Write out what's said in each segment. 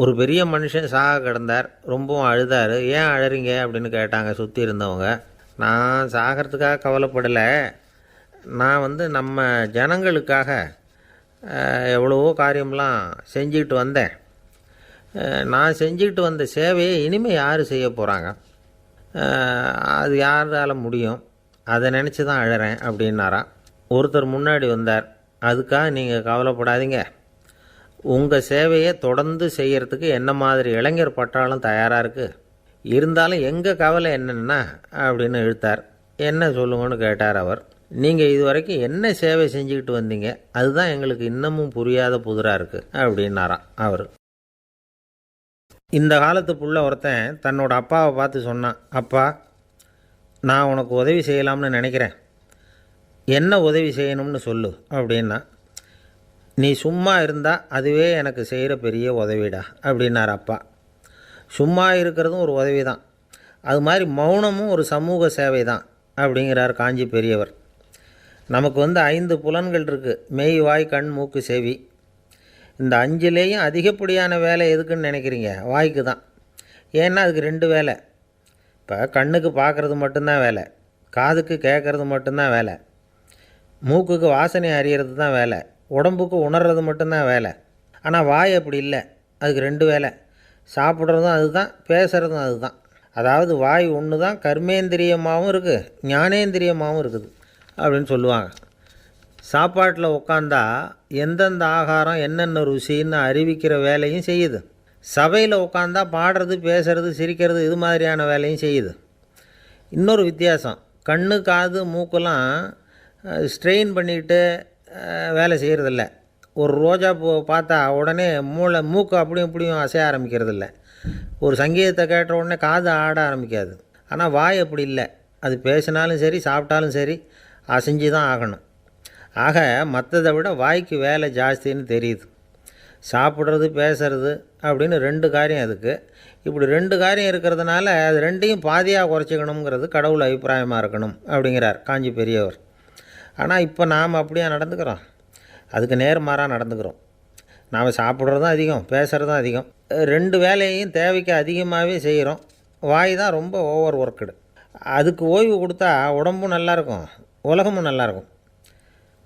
ஒரு பெரிய மனுஷன் சாக கிடந்தார். ரொம்பவும் அழுதார். ஏன் அழறீங்க அப்படின்னு கேட்டாங்க சுற்றி இருந்தவங்க. நான் சாகிறதுக்காக கவலைப்படலை, நான் நம்ம ஜனங்களுக்காக எவ்வளவோ காரியம்லாம் செஞ்சுக்கிட்டு வந்தேன். நான் செஞ்சுக்கிட்டு வந்த சேவையை இனிமேல் யார் செய்ய போகிறாங்க, அது யாரால் முடியும், அதை நினச்சி தான் அழறேன் அப்படின்னாராம். ஒருத்தர் முன்னாடி வந்தார். அதுக்காக நீங்கள் கவலைப்படாதீங்க, உங்கள் சேவையை தொடர்ந்து செய்கிறதுக்கு என்ன மாதிரி இளைஞர் பட்டாலும் தயாராக இருக்குது. இருந்தாலும் எங்கள் கவலை என்னென்னா அப்படின்னு இழுத்தார். என்ன சொல்லுங்கன்னு கேட்டார் அவர். நீங்கள் இது வரைக்கும் என்ன சேவை செஞ்சுக்கிட்டு வந்தீங்க, அதுதான் எங்களுக்கு இன்னமும் புரியாத புதிராக இருக்குது அப்படின்னாராம் அவர். இந்த காலத்து புள்ள ஒருத்தன் தன்னோட அப்பாவை பார்த்து சொன்னான், அப்பா, நான் உனக்கு உதவி செய்யலாம்னு நினைக்கிறேன், என்ன உதவி செய்யணும்னு சொல்லு அப்படின்னா. நீ சும்மா இருந்தால் அதுவே எனக்கு செய்கிற பெரிய உதவிடா அப்படின்னார் அப்பா. சும்மா இருக்கிறதும் ஒரு உதவி தான், அது மாதிரி மௌனமும் ஒரு சமூக சேவை தான் அப்படிங்கிறார் காஞ்சி பெரியவர். நமக்கு 5 புலன்கள் இருக்குது, மெய், வாய், கண், மூக்கு, செவி. இந்த 5லேயும் அதிகப்படியான வேலை எதுக்குன்னு நினைக்கிறீங்க? வாய்க்கு தான். ஏன்னா அதுக்கு 2 வேலை. இப்போ கண்ணுக்கு பார்க்குறது மட்டும்தான் வேலை, காதுக்கு கேட்குறது மட்டும்தான் வேலை, மூக்குக்கு வாசனை அறியறது தான் வேலை, உடம்புக்கு உணர்றது மட்டும்தான் வேலை. ஆனால் வாய் அப்படி இல்லை, அதுக்கு 2 வேலை. சாப்பிட்றதும் அதுதான், பேசுகிறதும் அதுதான். அதாவது வாய் ஒன்று தான் கர்மேந்திரியமாகவும் இருக்குது, ஞானேந்திரியமாகவும் இருக்குது அப்படின்னு சொல்லுவாங்க. சாப்பாட்டில் உட்காந்தா எந்தெந்த ஆகாரம் என்னென்ன ருசின்னு அறிவிக்கிற வேலையும் செய்யுது. சபையில் உட்காந்தா பாடுறது, பேசுறது, சிரிக்கிறது, இது மாதிரியான வேலையும் செய்யுது. இன்னொரு வித்தியாசம், கண்ணு, காது, மூக்கெல்லாம் ஸ்ட்ரெயின் பண்ணிக்கிட்டு வேலை செய்கிறதில்ல. ஒரு ரோஜா பூ பார்த்தா உடனே மூக்கு அப்படியும் இப்படியும் அசைய ஆரம்பிக்கிறதில்ல. ஒரு சங்கீதத்தை கேட்ட உடனே காது ஆட ஆரம்பிக்காது. ஆனால் வாய் அப்படி இல்லை, அது பேசினாலும் சரி சாப்பிட்டாலும் சரி அசைஞ்சு தான் ஆகணும். ஆக மற்றதை விட வாய்க்கு வேலை ஜாஸ்தின்னு தெரியுது. சாப்பிட்றது, பேசுறது அப்படின்னு 2 காரியம் அதுக்கு. இப்படி 2 காரியம் இருக்கிறதுனால அது 2ஐயும் பாதியாக குறைச்சிக்கணுங்கிறது கடவுள் அபிப்பிராயமாக இருக்கணும் அப்படிங்கிறார் காஞ்சி பெரியவர். ஆனால் இப்போ நாம் அப்படியே நடந்துக்கிறோம், அதுக்கு நேர்மாறாக நடந்துக்கிறோம். நாம் சாப்பிட்றதும் அதிகம், பேசுகிறதும் அதிகம், 2 வேலையையும் தேவைக்கு அதிகமாகவே செய்கிறோம். வாய் தான் ரொம்ப ஓவர் ஒர்க்குடு. அதுக்கு ஓய்வு கொடுத்தா உடம்பும் நல்லாயிருக்கும், உலகமும் நல்லாயிருக்கும்.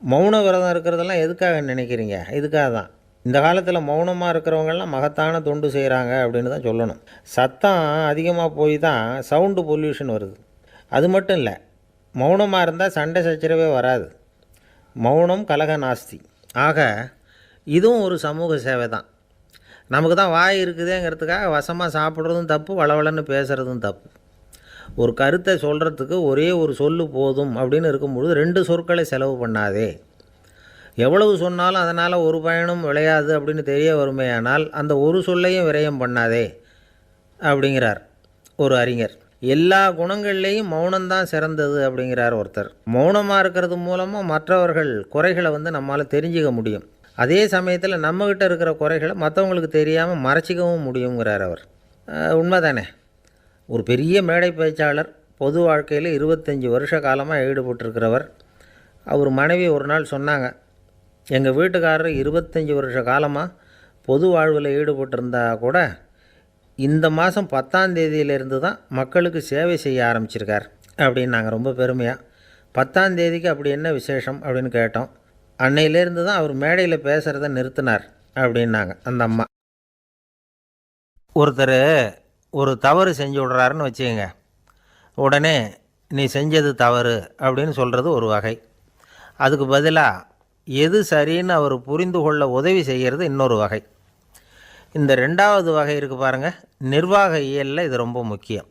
மௌன விரதம் இருக்கிறதெல்லாம் எதுக்காக நினைக்கிறீங்க? இதுக்காக தான். இந்த காலத்தில் மௌனமாக இருக்கிறவங்கெல்லாம் மகத்தான தொண்டு செய்கிறாங்க அப்படின்னு தான் சொல்லணும். சத்தம் அதிகமாக போய் தான் சவுண்டு பொல்யூஷன் வருது. அது மட்டும் இல்லை, மௌனமாக இருந்தால் சண்டை சச்சரவே வராது. மௌனம் கலக நாஸ்தி. ஆக இதுவும் ஒரு சமூக சேவை தான். நமக்கு தான் வாய் இருக்குதுங்கிறதுக்காக வசமாக சாப்பிட்றதும் தப்பு, வளவளன்னு பேசுகிறதும் தப்பு. ஒரு கருத்தை சொல்கிறதுக்கு ஒரே ஒரு சொல்லு போதும் அப்படின்னு இருக்கும்பொழுது 2 சொற்களை செலவு பண்ணாதே. எவ்வளவு சொன்னாலும் அதனால் ஒரு பயனும் விளையாது அப்படின்னு தெரிய வருமேயானால் அந்த ஒரு சொல்லையும் விரயம் பண்ணாதே அப்படிங்கிறார் ஒரு அறிஞர். எல்லா குணங்கள்லேயும் மௌனம்தான் சிறந்தது அப்படிங்கிறார் ஒருத்தர். மௌனமாக இருக்கிறது மூலமாக மற்றவர்கள் குறைகளை நம்மளால் தெரிஞ்சிக்க முடியும். அதே சமயத்தில் நம்மக்கிட்ட இருக்கிற குறைகளை மற்றவங்களுக்கு தெரியாமல் மறைச்சிக்கவும் முடியுங்கிறார் அவர். உண்மைதானே? ஒரு பெரிய மேடை பேச்சாளர், பொது வாழ்க்கையில் 25 வருஷ காலமாக ஈடுபட்டிருக்கிறவர். அவர் மனைவி ஒரு நாள் சொன்னாங்க, எங்கள் வீட்டுக்காரர் 25 வருஷ காலமாக பொது வாழ்வில் ஈடுபட்டிருந்தா கூட இந்த மாதம் 10ஆம் தேதியிலேருந்து தான் மக்களுக்கு சேவை செய்ய ஆரம்பிச்சிருக்கார் அப்படின்னாங்க ரொம்ப பெருமையாக. 10ஆம் தேதிக்கு அப்படி என்ன விசேஷம் அப்படின்னு கேட்டோம். அன்னையிலேருந்து தான் அவர் மேடையில் பேசுகிறத நிறுத்தினார் அப்படின்னாங்க அந்த அம்மா. ஒருத்தர் ஒரு தவறு செஞ்சு விட்றாருன்னு வச்சுக்கோங்க, உடனே நீ செஞ்சது தவறு அப்படின்னு சொல்கிறது ஒரு வகை. அதுக்கு பதிலாக எது சரின்னு அவர் புரிந்து கொள்ள உதவி செய்கிறது இன்னொரு வகை. இந்த 2வது வகை இருக்குது பாருங்கள், நிர்வாக இயலில் இது ரொம்ப முக்கியம்.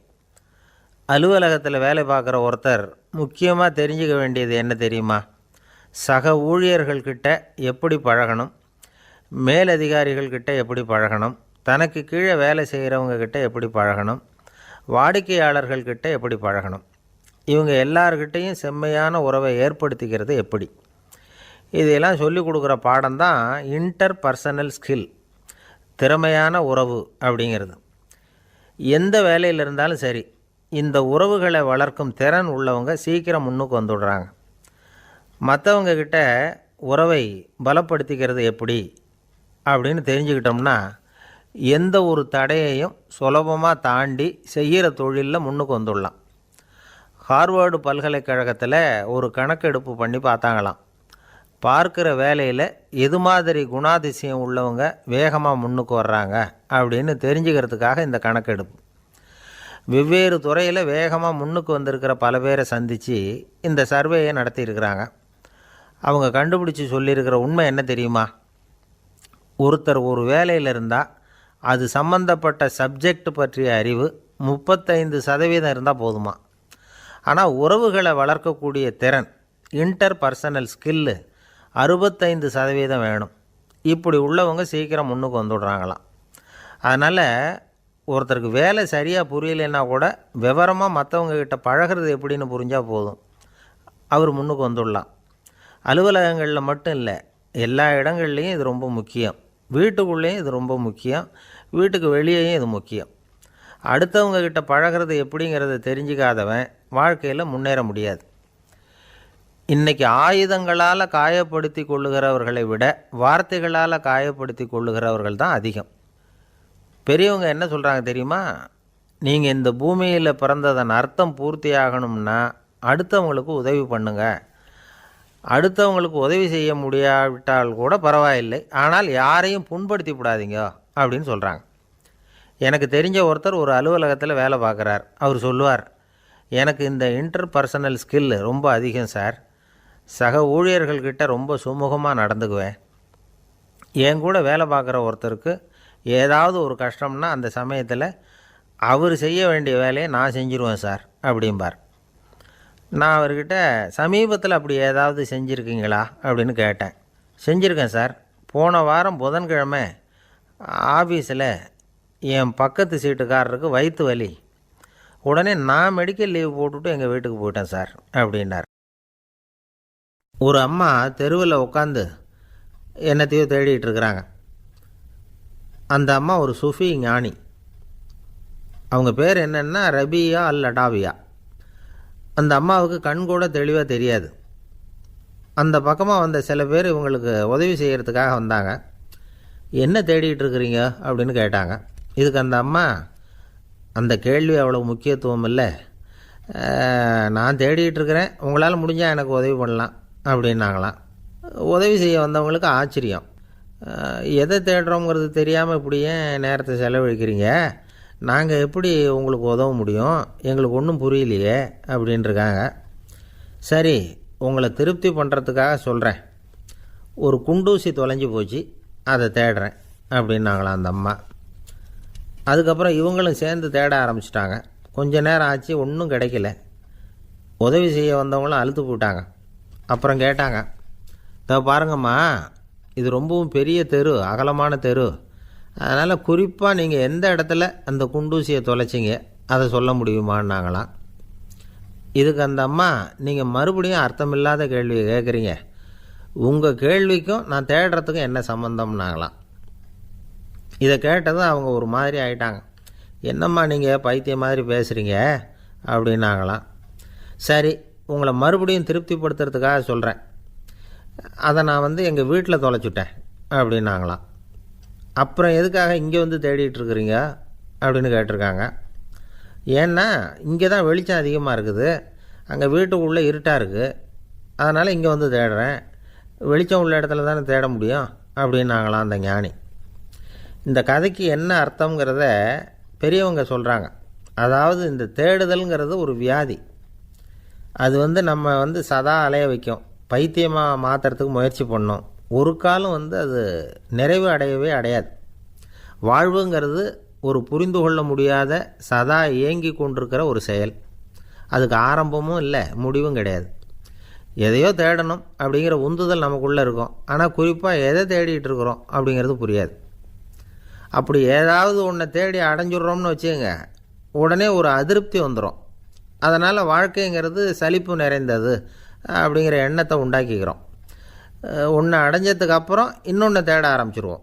அலுவலகத்தில் வேலை பார்க்குற ஒருத்தர் முக்கியமாக தெரிஞ்சுக்க வேண்டியது என்ன தெரியுமா? சக ஊழியர்கள்கிட்ட எப்படி பழகணும், மேலதிகாரிகள்கிட்ட எப்படி பழகணும், தனக்கு கீழே வேலை செய்கிறவங்கக்கிட்ட எப்படி பழகணும், வாடிக்கையாளர்கள்கிட்ட எப்படி பழகணும், இவங்க எல்லார்கிட்டையும் செம்மையான உறவை ஏற்படுத்திக்கிறது எப்படி, இதையெல்லாம் சொல்லிக் கொடுக்குற பாடம் தான் இன்டர் பர்சனல் ஸ்கில், திறமையான உறவு அப்படிங்கிறது. எந்த வேலையில் இருந்தாலும் சரி, இந்த உறவுகளை வளர்க்கும் திறன் உள்ளவங்க சீக்கிரம் முன்னுக்கு வந்துடுறாங்க. மற்றவங்கக்கிட்ட உறவை பலப்படுத்திக்கிறது எப்படி அப்படின்னு தெரிஞ்சுக்கிட்டோம்னா எந்த ஒரு தடையையும் சுலபமாக தாண்டி செய்கிற தொழிலில் முன்னுக்கு வந்துடலாம். ஹார்வர்டு பல்கலைக்கழகத்தில் ஒரு கணக்கெடுப்பு பண்ணி பார்த்தாங்களாம். பார்க்குற வேலையில் எது மாதிரி குணாதிசயம் உள்ளவங்க வேகமாக முன்னுக்கு வர்றாங்க அப்படின்னு தெரிஞ்சுக்கிறதுக்காக இந்த கணக்கெடுப்பு. வெவ்வேறு துறையில் வேகமாக முன்னுக்கு வந்திருக்கிற பல பேரை சந்தித்து இந்த சர்வேயை நடத்தியிருக்கிறாங்க. அவங்க கண்டுபிடிச்சி சொல்லியிருக்கிற உண்மை என்ன தெரியுமா? ஒருத்தர் ஒரு வேலையில் இருந்தால் அது சம்பந்தப்பட்ட சப்ஜெக்ட் பற்றிய அறிவு 35% இருந்தால் போதுமா. ஆனால் உறவுகளை வளர்க்கக்கூடிய திறன், இன்டர் பர்சனல் ஸ்கில்லு 65% வேணும். இப்படி உள்ளவங்க சீக்கிரம் முன்னுக்கு வந்துடுறாங்களாம். அதனால் ஒருத்தருக்கு வேலை சரியாக புரியலைன்னா கூட விவரமாக மற்றவங்கக்கிட்ட பழகிறது எப்படின்னு புரிஞ்சால் போதும், அவர் முன்னுக்கு வந்துடலாம். அலுவலகங்களில் மட்டும் இல்லை, எல்லா இடங்கள்லேயும் இது ரொம்ப முக்கியம். வீட்டுக்குள்ளேயும் இது ரொம்ப முக்கியம், வீட்டுக்கு வெளியேயும் இது முக்கியம். அடுத்தவங்கக்கிட்ட பழகிறது எப்படிங்கிறத தெரிஞ்சிக்காதவன் வாழ்க்கையில் முன்னேற முடியாது. இன்றைக்கி ஆயுதங்களால் காயப்படுத்தி கொள்ளுகிறவர்களை விட வார்த்தைகளால் காயப்படுத்தி கொள்ளுகிறவர்கள் தான் அதிகம். பெரியவங்க என்ன சொல்கிறாங்க தெரியுமா? நீங்கள் இந்த பூமியில் பிறந்ததன் அர்த்தம் பூர்த்தியாகணும்னா அடுத்தவங்களுக்கு உதவி பண்ணுங்க. அடுத்தவங்களுக்கு உதவி செய்ய முடியாவிட்டால் கூட பரவாயில்லை, ஆனால் யாரையும் புண்படுத்தி விடாதீங்க அப்படின்னு சொல்கிறாங்க. எனக்கு தெரிஞ்ச ஒருத்தர் ஒரு அலுவலகத்தில் வேலை பார்க்குறார். அவர் சொல்லுவார், எனக்கு இந்த இன்டர் பர்சனல் ஸ்கில் ரொம்ப அதிகம் சார். சக ஊழியர்கள்கிட்ட ரொம்ப சுமூகமாக நடந்துக்குவேன். என் கூட வேலை பார்க்குற ஒருத்தருக்கு ஏதாவது ஒரு கஷ்டம்னா அந்த சமயத்தில் அவர் செய்ய வேண்டிய வேலையை நான் செஞ்சுருவேன் சார் அப்படிம்பார். நான் அவர்கிட்ட சமீபத்தில் அப்படி ஏதாவது செஞ்சுருக்கீங்களா அப்படின்னு கேட்டேன். செஞ்சுருக்கேன் சார். போன வாரம் புதன்கிழமை ஆஃபீஸில் என் பக்கத்து சீட்டுக்காரருக்கு வயிற்று வலி. உடனே நான் மெடிக்கல் லீவ் போட்டுவிட்டு எங்கள் வீட்டுக்கு போயிட்டேன் சார் அப்படின்னார். ஒரு அம்மா தெருவில் உட்காந்து என்னத்தையோ தேடிட்டு இருக்கிறாங்க. அந்த அம்மா ஒரு சூஃபி ஞானி. அவங்க பேர் என்னென்னா ரபியா அல் அடாவியா. அந்த அம்மாவுக்கு கண் கூட தெளிவாக தெரியாது. அந்த பக்கமாக வந்த சில பேர் இவங்களுக்கு உதவி செய்கிறதுக்காக வந்தாங்க. என்ன தேடிட்டு இருக்கிறீங்க அப்படின்னு கேட்டாங்க. இதுக்கு அந்த அம்மா, அந்த கேள்வி அவ்வளோ முக்கியத்துவம் இல்லை, நான் தேடிட்டு இருக்கிறேன், உங்களால் முடிஞ்சால் எனக்கு உதவி பண்ணலாம் அப்படின்னாங்களாம். உதவி செய்ய வந்தவங்களுக்கு ஆச்சரியம். எதை தேடுறோங்கிறது தெரியாமல் இப்படி ஏன் நேரத்தை செலவழிக்கிறீங்க? நாங்கள் எப்படி உங்களுக்கு உதவ முடியும்? எங்களுக்கு ஒன்றும் புரியலையே அப்படின்ட்டுருக்காங்க. சரி, உங்களை திருப்தி பண்ணுறதுக்காக சொல்கிறேன். ஒரு குண்டூசி தொலைஞ்சி போச்சு, அதை தேடுறேன் அப்படின்னாங்களாம் அந்த அம்மா. அதுக்கப்புறம் இவங்களும் சேர்ந்து தேட ஆரம்பிச்சிட்டாங்க. கொஞ்ச நேரம் ஆச்சு, ஒன்றும் கிடைக்கல. உதவி செய்ய வந்தவங்களும் அழுத்து போட்டாங்க. அப்புறம் கேட்டாங்க, பாருங்கம்மா, இது ரொம்பவும் பெரிய தெரு, அகலமான தெரு. அதனால் குறிப்பாக நீங்கள் எந்த இடத்துல அந்த குண்டூசியை தொலைச்சிங்க அதை சொல்ல முடியுமான்னாங்களாம். இதுக்கு அந்த அம்மா, நீங்கள் மறுபடியும் அர்த்தமில்லாத கேள்வியை கேட்குறீங்க, உங்கள் கேள்விக்கும் நான் தேடுறதுக்கும் என்ன சம்மந்தம்னாங்களாம். இதை கேட்டதும் அவங்க ஒரு மாதிரி ஆகிட்டாங்க. என்னம்மா நீங்கள் பைத்தியம் மாதிரி பேசுகிறீங்க அப்படின்னாங்களாம். சரி, உங்களை மறுபடியும் திருப்திப்படுத்துறதுக்காக சொல்கிறேன். அதை நான் எங்கள் வீட்டில் தொலைச்சுட்டேன் அப்படின்னாங்களாம். அப்புறம் எதுக்காக இங்கே தேடிட்டுருக்குறீங்க அப்படின்னு கேட்டிருக்காங்க. ஏன்னா இங்கே தான் வெளிச்சம் அதிகமாக இருக்குது, அங்கே வீட்டுக்குள்ளே இருட்டாக இருக்குது, அதனால் இங்கே தேடுறேன். வெளிச்சம் உள்ள இடத்துல தானே தேட முடியும் அப்படின்னாங்களாம் அந்த ஞானி. இந்த கதைக்கு என்ன அர்த்தங்கிறத பெரியவங்க சொல்கிறாங்க. அதாவது இந்த தேடுதல்ங்கிறது ஒரு வியாதி. அது நம்ம சதா அலைய வைக்கும், பைத்தியமாக மாற்றுறதுக்கு முயற்சி பண்ணோம். ஒரு காலம் அது நிறைவு அடையவே அடையாது. வாழ்வுங்கிறது ஒரு புரிந்து கொள்ள முடியாத சதா இயங்கி கொண்டிருக்கிற ஒரு செயல். அதுக்கு ஆரம்பமும் இல்லை, முடிவும் கிடையாது. எதையோ தேடணும் அப்படிங்கிற உந்துதல் நமக்குள்ளே இருக்கும், ஆனால் குறிப்பாக எதை தேடிட்டு இருக்கிறோம் அப்படிங்கிறது புரியாது. அப்படி ஏதாவது ஒன்றை தேடி அடைஞ்சிட்றோம்னு வச்சுக்கோங்க, உடனே ஒரு அதிருப்தி வந்துடும். அதனால் வாழ்க்கைங்கிறது சலிப்பு நிறைந்தது அப்படிங்கிற எண்ணத்தை உண்டாக்கிக்கிறோம். ஒன்று அடைஞ்சதுக்கு அப்புறம் இன்னொன்று தேட ஆரம்பிச்சிருவோம்.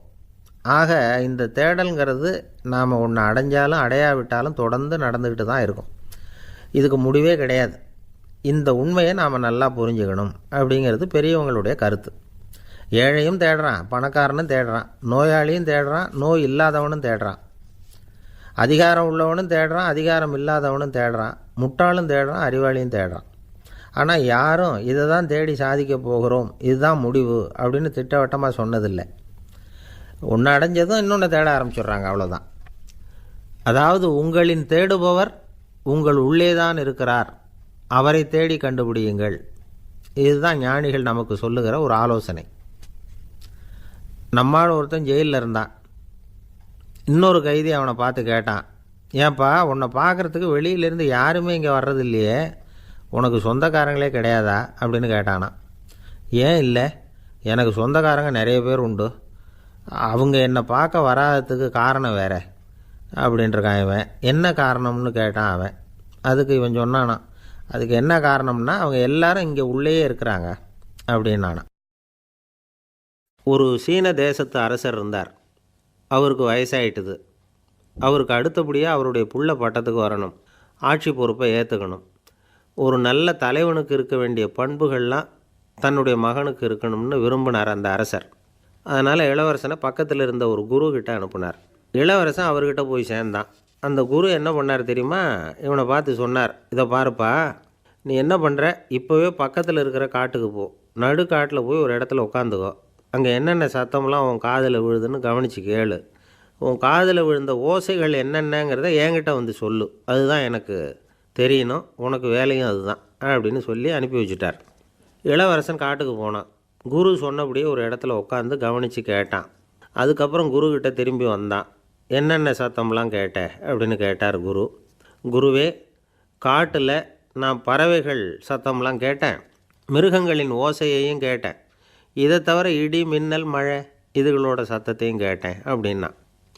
ஆக இந்த தேடல்ங்கிறது நாம் ஒன்று அடைஞ்சாலும் அடையாவிட்டாலும் தொடர்ந்து நடந்துக்கிட்டு தான் இருக்கும். இதுக்கு முடிவே கிடையாது. இந்த உண்மையை நாம் நல்லா புரிஞ்சுக்கணும் அப்படிங்கிறது பெரியவங்களுடைய கருத்து. ஏழையும் தேடுறான், பணக்காரனும் தேடுறான், நோயாளியும் தேடுறான், நோய் இல்லாதவனும் தேடுறான், அதிகாரம் உள்ளவனும் தேடுறான், அதிகாரம் இல்லாதவனும் தேடுறான், முட்டாளும் தேடுறான், அறிவாளியும் தேடுறான். ஆனால் யாரும் இதை தான் தேடி சாதிக்க போகிறோம், இதுதான் முடிவு அப்படின்னு திட்டவட்டமாக சொன்னதில்லை. ஒன்று அடைஞ்சதும் இன்னொன்று தேட ஆரம்பிச்சிடுறாங்க, அவ்வளோதான். அதாவது உங்களின் தேடுபவர் உங்கள் உள்ளே தான் இருக்கிறார், அவரை தேடி கண்டுபிடியுங்கள். இதுதான் ஞானிகள் நமக்கு சொல்லுகிற ஒரு ஆலோசனை. நம்மால் ஒருத்தன் ஜெயிலில் இருந்தான். இன்னொரு கைதி அவனை பார்த்து கேட்டான், ஏன்பா உன்னை பார்க்குறதுக்கு வெளியிலேருந்து யாருமே இங்கே வர்றது இல்லையே, உனக்கு சொந்தக்காரங்களே கிடையாதா அப்படின்னு கேட்டானான். ஏன் இல்லை, எனக்கு சொந்தக்காரங்க நிறைய பேர் உண்டு, அவங்க என்னை பார்க்க வராததுக்கு காரணம் வேறு அப்படின்ட்டுருக்கான் இவன். என்ன காரணம்னு கேட்டான் அவன். அதுக்கு இவன் சொன்னானா, அதுக்கு என்ன காரணம்னா அவங்க எல்லாரும் இங்கே உள்ளேயே இருக்கிறாங்க அப்படின்னானா. ஒரு சீன தேசத்து அரசர் இருந்தார். அவருக்கு வயசாயிட்டுது. அவருக்கு அடுத்தபடியாக அவருடைய புள்ள பட்டத்துக்கு வரணும், ஆட்சி பொறுப்பை ஏற்றுக்கணும். ஒரு நல்ல தலைவனுக்கு இருக்க வேண்டிய பண்புகள்லாம் தன்னுடைய மகனுக்கு இருக்கணும்னு விரும்பினார் அந்த அரசர். அதனால் இளவரசனை பக்கத்தில் இருந்த ஒரு குரு கிட்ட அனுப்புனார். இளவரசன் அவர்கிட்ட போய் சேர்ந்தான். அந்த குரு என்ன பண்ணார் தெரியுமா, இவனை பார்த்து சொன்னார், இதை பாருப்பா, நீ என்ன பண்ணுற, இப்போவே பக்கத்தில் இருக்கிற காட்டுக்கு போ, நடு காட்டில் போய் ஒரு இடத்துல உட்காந்துக்கோ, அங்கே என்னென்ன சத்தம்லாம் உன் காதில் விழுதுன்னு கவனித்து கேளு, உன் காதில் விழுந்த ஓசைகள் என்னென்னங்கிறத என்கிட்ட வந்து சொல்லு, அதுதான் எனக்கு தெரியணும், உனக்கு வேலையும் அதுதான் அப்படின்னு சொல்லி அனுப்பி வச்சுட்டார். இளவரசன் காட்டுக்கு போனான். குரு சொன்னபடியே ஒரு இடத்துல உட்காந்து கவனித்து கேட்டான். அதுக்கப்புறம் குருக்கிட்ட திரும்பி வந்தான். என்னென்ன சத்தம்லாம் கேட்ட அப்படின்னு கேட்டார் குரு. குருவே, காட்டில் நான் பறவைகள் சத்தம்லாம் கேட்டேன், மிருகங்களின் ஓசையையும் கேட்டேன், இதை தவிர இடி மின்னல் மழை இதுகளோட சத்தத்தையும் கேட்டேன் அப்படின்னா.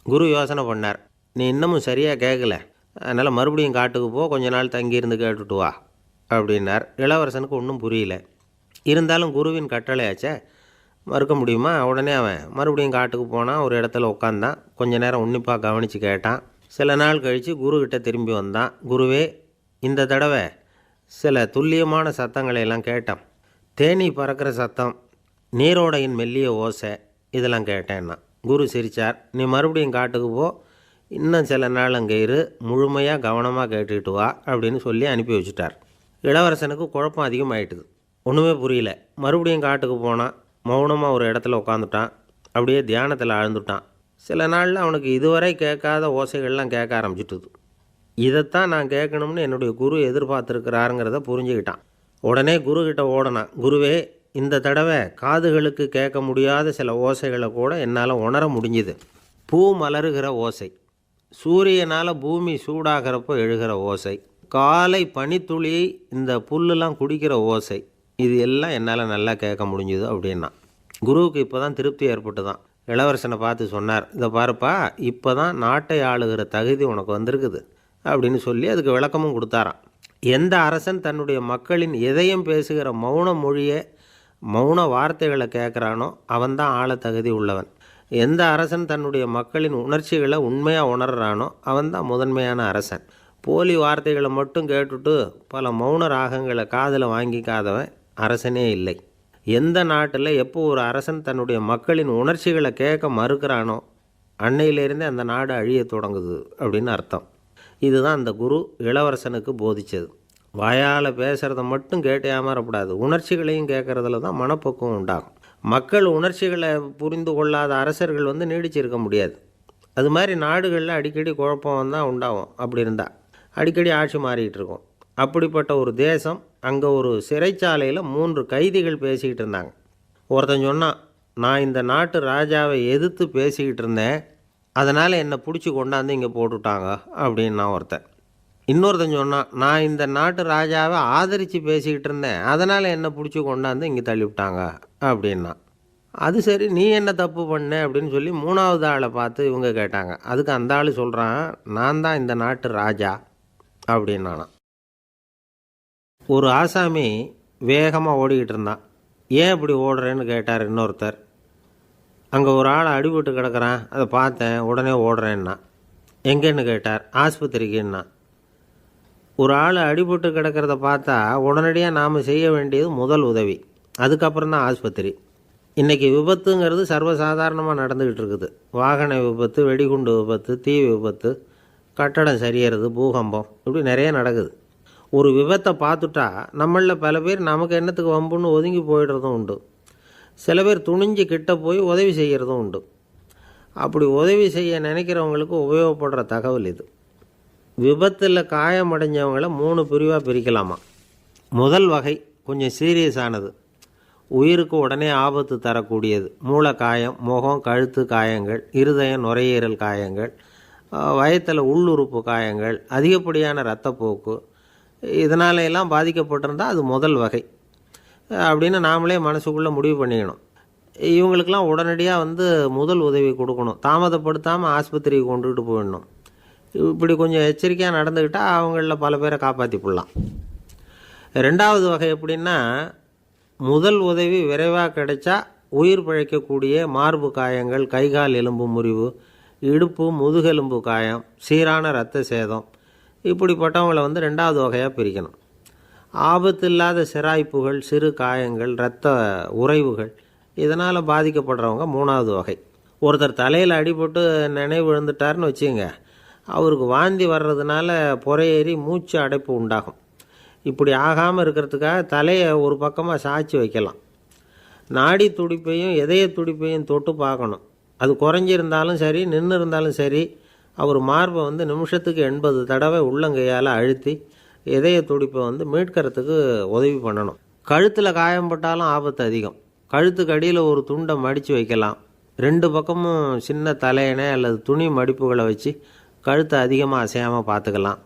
குரு யோசனை பண்ணார், நீ இன்னமும் சரியாக கேட்கல, அதனால் மறுபடியும் காட்டுக்கு போ, கொஞ்ச நாள் தங்கியிருந்து கேட்டுட்டு வா அப்படின்னார். இளவரசனுக்கு ஒன்றும் புரியல. இருந்தாலும் குருவின் கட்டளையாச்சே, மறுக்க முடியுமா? உடனே அவன் மறுபடியும் காட்டுக்கு போனான். ஒரு இடத்துல உட்காந்தான். கொஞ்ச நேரம் உன்னிப்பாக கவனித்து கேட்டான். சில நாள் கழித்து குருக்கிட்ட திரும்பி வந்தான். குருவே, இந்த தடவை சில துல்லியமான சத்தங்களையெல்லாம் கேட்டான். தேனீ பறக்கிற சத்தம், நீரோடையின் மெல்லிய ஓசை, இதெல்லாம் கேட்டேன்னா. குரு சிரித்தார். நீ மறுபடியும் காட்டுக்கு போ, இன்னும் சில நாள் அங்கே இரு, முழுமையாக கவனமாக கேட்டுக்கிட்டு வா அப்படின்னு சொல்லி அனுப்பி வச்சுட்டார். இளவரசனுக்கு குழப்பம் அதிகமாகிட்டுது. ஒன்றுமே புரியல. மறுபடியும் காட்டுக்கு போனான். மௌனமாக ஒரு இடத்துல உட்காந்துட்டான். அப்படியே தியானத்தில் ஆழ்ந்துட்டான். சில நாளில் அவனுக்கு இதுவரை கேட்காத ஓசைகள்லாம் கேட்க ஆரம்பிச்சிட்டுது. இதைத்தான் நான் கேட்கணும்னு என்னுடைய குரு எதிர்பார்த்துருக்கிறாருங்கிறத புரிஞ்சுக்கிட்டான். உடனே குருக்கிட்ட ஓடனான். குருவே, இந்த தடவை காதுகளுக்கு கேட்க முடியாத சில ஓசைகளை கூட என்னால் உணர முடிஞ்சுது. பூ மலருகிற ஓசை, சூரியனால் பூமி சூடாகிறப்போ எழுகிற ஓசை, காலை பனித்துளி இந்த புல்லுலாம் குடிக்கிற ஓசை, இது எல்லாம் என்னால் நல்லா கேட்க முடிஞ்சுது அப்படின்னா. குருவுக்கு இப்போ தான் திருப்தி ஏற்பட்டு தான். இளவரசனை பார்த்து சொன்னார், இதை பாருப்பா, இப்போ தான் நாட்டை ஆளுகிற தகுதி உனக்கு வந்திருக்குது அப்படின்னு சொல்லி அதுக்கு விளக்கமும் கொடுத்தாராம். எந்த அரசன் தன்னுடைய மக்களின் எதையும் பேசுகிற மௌன மொழியை, மௌன வார்த்தைகளை கேட்குறானோ அவன்தான் ஆள தகுதி உள்ளவன். எந்த அரசன் தன்னுடைய மக்களின் உணர்ச்சிகளை உண்மையாக உணர்றானோ அவன்தான் முதன்மையான அரசன். போலி வார்த்தைகளை மட்டும் கேட்டுட்டு பல மௌன ராகங்களை காதில் வாங்கிக்காதவன் அரசனே இல்லை. எந்த நாட்டில் எப்போ ஒரு அரசன் தன்னுடைய மக்களின் உணர்ச்சிகளை கேட்க மறுக்கிறானோ அன்னையிலேருந்தே அந்த நாடு அழிய தொடங்குது அப்படின்னு அர்த்தம். இதுதான் அந்த குரு இளவரசனுக்கு போதித்தது. வாயால் பேசுகிறத மட்டும் கேட்டு ஏமாறக்கூடாது, உணர்ச்சிகளையும் கேட்குறதுல தான் மனப்பக்குவம் உண்டாகும். மக்கள் உணர்ச்சிகளை புரிந்து கொள்ளாத அரசர்கள் நீடிச்சிருக்க முடியாது. அது மாதிரி நாடுகளில் அடிக்கடி குழப்பம் தான் உண்டாகும். அப்படி இருந்தால் அடிக்கடி ஆட்சி மாறிக்கிட்டு இருக்கும். அப்படிப்பட்ட ஒரு தேசம், அங்கே ஒரு சிறைச்சாலையில் 3 கைதிகள் பேசிக்கிட்டு இருந்தாங்க. ஒருத்தன் சொன்னான், நான் இந்த நாட்டு ராஜாவை எதிர்த்து பேசிக்கிட்டு இருந்தேன், அதனால் என்னை பிடிச்சி கொண்டாந்து இங்கே போட்டுவிட்டாங்க அப்படின்னா ஒருத்தன். இன்னொருத்தன் சொன்னான், நான் இந்த நாட்டு ராஜாவை ஆதரித்து பேசிக்கிட்டு இருந்தேன், அதனால் என்னை பிடிச்சி கொண்டாந்து இங்கே தள்ளிவிட்டாங்க அப்படின்னா. அது சரி, நீ என்ன தப்பு பண்ண அப்படின்னு சொல்லி 3வது ஆளை பார்த்து இவங்க கேட்டாங்க. அதுக்கு அந்த ஆள் சொல்கிறான், நான் தான் இந்த நாட்டு ராஜா அப்படின்னானா. ஒரு ஆசாமி வேகமாக ஓடிக்கிட்டு இருந்தான். ஏன் இப்படி ஓடுறேன்னு கேட்டார் இன்னொருத்தர். அங்கே ஒரு ஆளை அடிபட்டு கிடக்கிறான், அதை பார்த்தேன், உடனே ஓடுறேன்னா. எங்கேன்னு கேட்டார். ஆஸ்பத்திரிக்குன்னா. ஒரு ஆள் அடிபட்டு கிடக்கிறத பார்த்தா உடனடியாக நாம் செய்ய வேண்டியது முதல் உதவி, அதுக்கப்புறம் தான் ஆஸ்பத்திரி. இன்றைக்கி விபத்துங்கிறது சர்வசாதாரணமாக நடந்துக்கிட்டு இருக்குது. வாகன விபத்து, வெடிகுண்டு விபத்து, தீ விபத்து, கட்டடம் சரியறது, பூகம்பம், இப்படி நிறைய நடக்குது. ஒரு விபத்தை பார்த்துட்டா நம்மளில் பல பேர் நமக்கு என்னத்துக்கு வம்புன்னு ஒதுங்கி போயிடுறதும் உண்டு. சில பேர் துணிஞ்சு கிட்ட போய் உதவி செய்கிறதும் உண்டு. அப்படி உதவி செய்ய நினைக்கிறவங்களுக்கு உபயோகப்படுற தகவல் இது. விபத்தில் காயமடைஞ்சவங்களை 3 பிரிவாக பிரிக்கலாமா. முதல் வகை கொஞ்சம் சீரியஸானது, உயிருக்கு உடனே ஆபத்து தரக்கூடியது. மூளை காயம், முகம், கழுத்து காயங்கள், இருதயம், நுரையீரல் காயங்கள், வயத்தில் உள்ளுறுப்பு காயங்கள், அதிகப்படியான இரத்தப்போக்கு, இதனால எல்லாம் பாதிக்கப்பட்டிருந்தால் அது முதல் வகை அப்படின்னு நாமளே மனசுக்குள்ளே முடிவு பண்ணிக்கணும். இவங்களுக்கெல்லாம் உடனடியாக முதல் உதவி கொடுக்கணும். தாமதப்படுத்தாமல் ஆஸ்பத்திரிக்கு கொண்டுகிட்டு போயிடணும். இப்படி கொஞ்சம் எச்சரிக்கையாக நடந்துக்கிட்டால் அவங்களில் பல பேரை காப்பாற்றி போடலாம். 2வது வகை எப்படின்னா, முதல் உதவி விரைவாக கிடைச்சா உயிர் பிழைக்கக்கூடிய மார்பு காயங்கள், கைகால் எலும்பு முறிவு, இடுப்பு முதுகெலும்பு காயம், சீரான இரத்த சேதம், இப்படிப்பட்டவங்களை 2வது வகையாக பிரிக்கணும். ஆபத்து இல்லாத சிராய்ப்புகள், சிறு காயங்கள், இரத்த உறைவுகள், இதனால் பாதிக்கப்படுறவங்க 3வது வகை. ஒருத்தர் தலையில் அடிபட்டு நினைவு விழுந்துட்டார்னு வச்சுங்க, அவருக்கு வாந்தி வர்றதுனால புறையேறி மூச்சு அடைப்பு உண்டாகும். இப்படி ஆகாமல் இருக்கிறதுக்காக தலையை ஒரு பக்கமாக சாய்ச்சி வைக்கலாம். நாடி துடிப்பையும் இதய துடிப்பையும் தொட்டு பார்க்கணும். அது குறைஞ்சிருந்தாலும் சரி, நின்று இருந்தாலும் சரி, அவர் மார்பை நிமிஷத்துக்கு 80 தடவை உள்ளங்கையால் அழுத்தி இதய துடிப்பை மீட்கிறதுக்கு உதவி பண்ணணும். கழுத்தில் காயம்பட்டாலும் ஆபத்து அதிகம். கழுத்துக்கு அடியில் ஒரு துண்டை மடித்து வைக்கலாம். 2 பக்கமும் சின்ன தலையணை அல்லது துணி மடிப்புகளை வச்சு கழுத்தை அதிகமாக அசையாமல் பார்த்துக்கலாம்.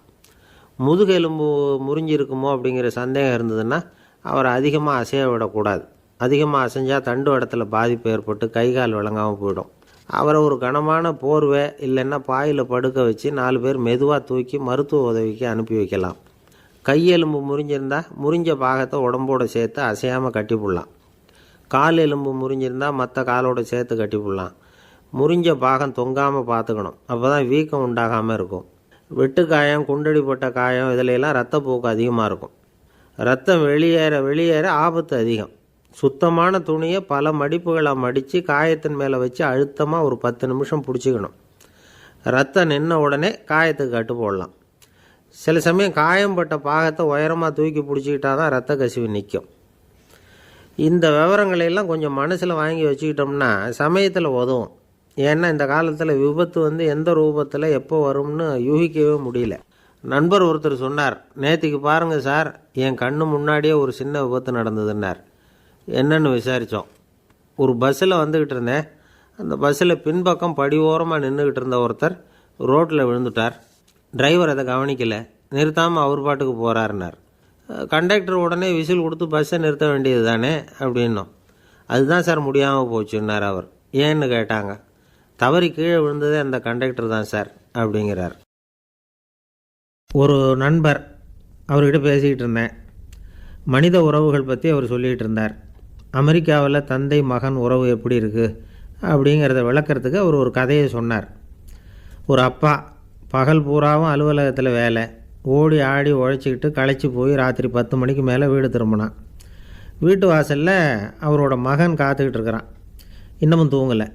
முதுகெலும்பு முறிஞ்சிருக்குமோ அப்படிங்கிற சந்தேகம் இருந்ததுன்னா அவரை அதிகமாக அசைய விடக்கூடாது. அதிகமாக அசைஞ்சால் தண்டு இடத்துல பாதிப்பு ஏற்பட்டு கை கால் விளங்காமல் போயிடும். அவரை ஒரு கனமான போர்வை இல்லைன்னா பாயில் படுக்க வச்சு 4 பேர் மெதுவாக தூக்கி மருத்துவ உதவிக்கு அனுப்பி வைக்கலாம். கையெலும்பு முறிஞ்சிருந்தால் முறிஞ்ச பாகத்தை உடம்போடு சேர்த்து அசையாமல் கட்டி போடலாம். கால் எலும்பு முறிஞ்சிருந்தால் மற்ற காலோடு சேர்த்து கட்டி போடலாம். முறிஞ்ச பாகம் தொங்காமல் பார்த்துக்கணும். அப்போ தான் வீக்கம் உண்டாகாமல் இருக்கும். வெட்டு காயம், குண்டடிப்பட்ட காயம், இதிலெல்லாம் இரத்தப்போக்கு அதிகமாக இருக்கும். ரத்தம் வெளியேற ஆபத்து அதிகம். சுத்தமான துணியை பல மடிப்புகளை மடித்து காயத்தின் மேலே வச்சு அழுத்தமாக ஒரு 10 நிமிஷம் பிடிச்சிக்கணும். ரத்தம் நின்ன உடனே காயத்துக்கு கட்டு போடலாம். சில சமயம் காயம்பட்ட பாகத்தை உயரமாக தூக்கி பிடிச்சிக்கிட்டா தான் ரத்த கசிவு நிற்கும். இந்த விவரங்களையெல்லாம் கொஞ்சம் மனசில் வாங்கி வச்சுக்கிட்டோம்னா சமயத்தில் உதவும். ஏன்னா இந்த காலத்தில் விபத்து எந்த ரூபத்தில் எப்போ வரும்னு யூகிக்கவே முடியல. நண்பர் ஒருத்தர் சொன்னார், நேற்றுக்கு பாருங்கள் சார், என் கண்ணு முன்னாடியே ஒரு சின்ன விபத்து நடந்ததுன்னார். என்னன்னு விசாரித்தோம். ஒரு பஸ்ஸில் வந்துக்கிட்டு இருந்தேன். அந்த பஸ்ஸில் பின்பக்கம் படி ஓரமாக நின்றுக்கிட்டு இருந்த ஒருத்தர் ரோட்டில் விழுந்துட்டார். டிரைவர் அதை கவனிக்கலை, நிறுத்தாமல் அவர் பாட்டுக்கு போகிறாருன்னார். கண்டக்டர் உடனே விசில் கொடுத்து பஸ்ஸை நிறுத்த வேண்டியது தானே அப்படின்னோம். அதுதான் சார் முடியாமல் போச்சுன்னார் அவர். ஏன்னு கேட்டாங்க. தவறி கீழே விழுந்ததே அந்த கண்டக்டர் தான் சார் அப்படிங்கிறார். ஒரு நண்பர், அவர்கிட்ட பேசிக்கிட்டு இருந்தேன். மனித உறவுகள் பற்றி அவர் சொல்லிகிட்டு இருந்தார். அமெரிக்காவில் தந்தை மகன் உறவு எப்படி இருக்குது அப்படிங்கிறத விளக்கிறதுக்கு அவர் ஒரு கதையை சொன்னார். ஒரு அப்பா பகல் பூராவும் அலுவலகத்தில் வேலை, ஓடி ஆடி உழைச்சிக்கிட்டு களைச்சி போய் ராத்திரி 10 மணிக்கு மேலே வீடு திரும்பினான். வீட்டு வாசலில் அவரோட மகன் காத்துக்கிட்டு இருக்கிறான். இன்னமும் தூங்கலை.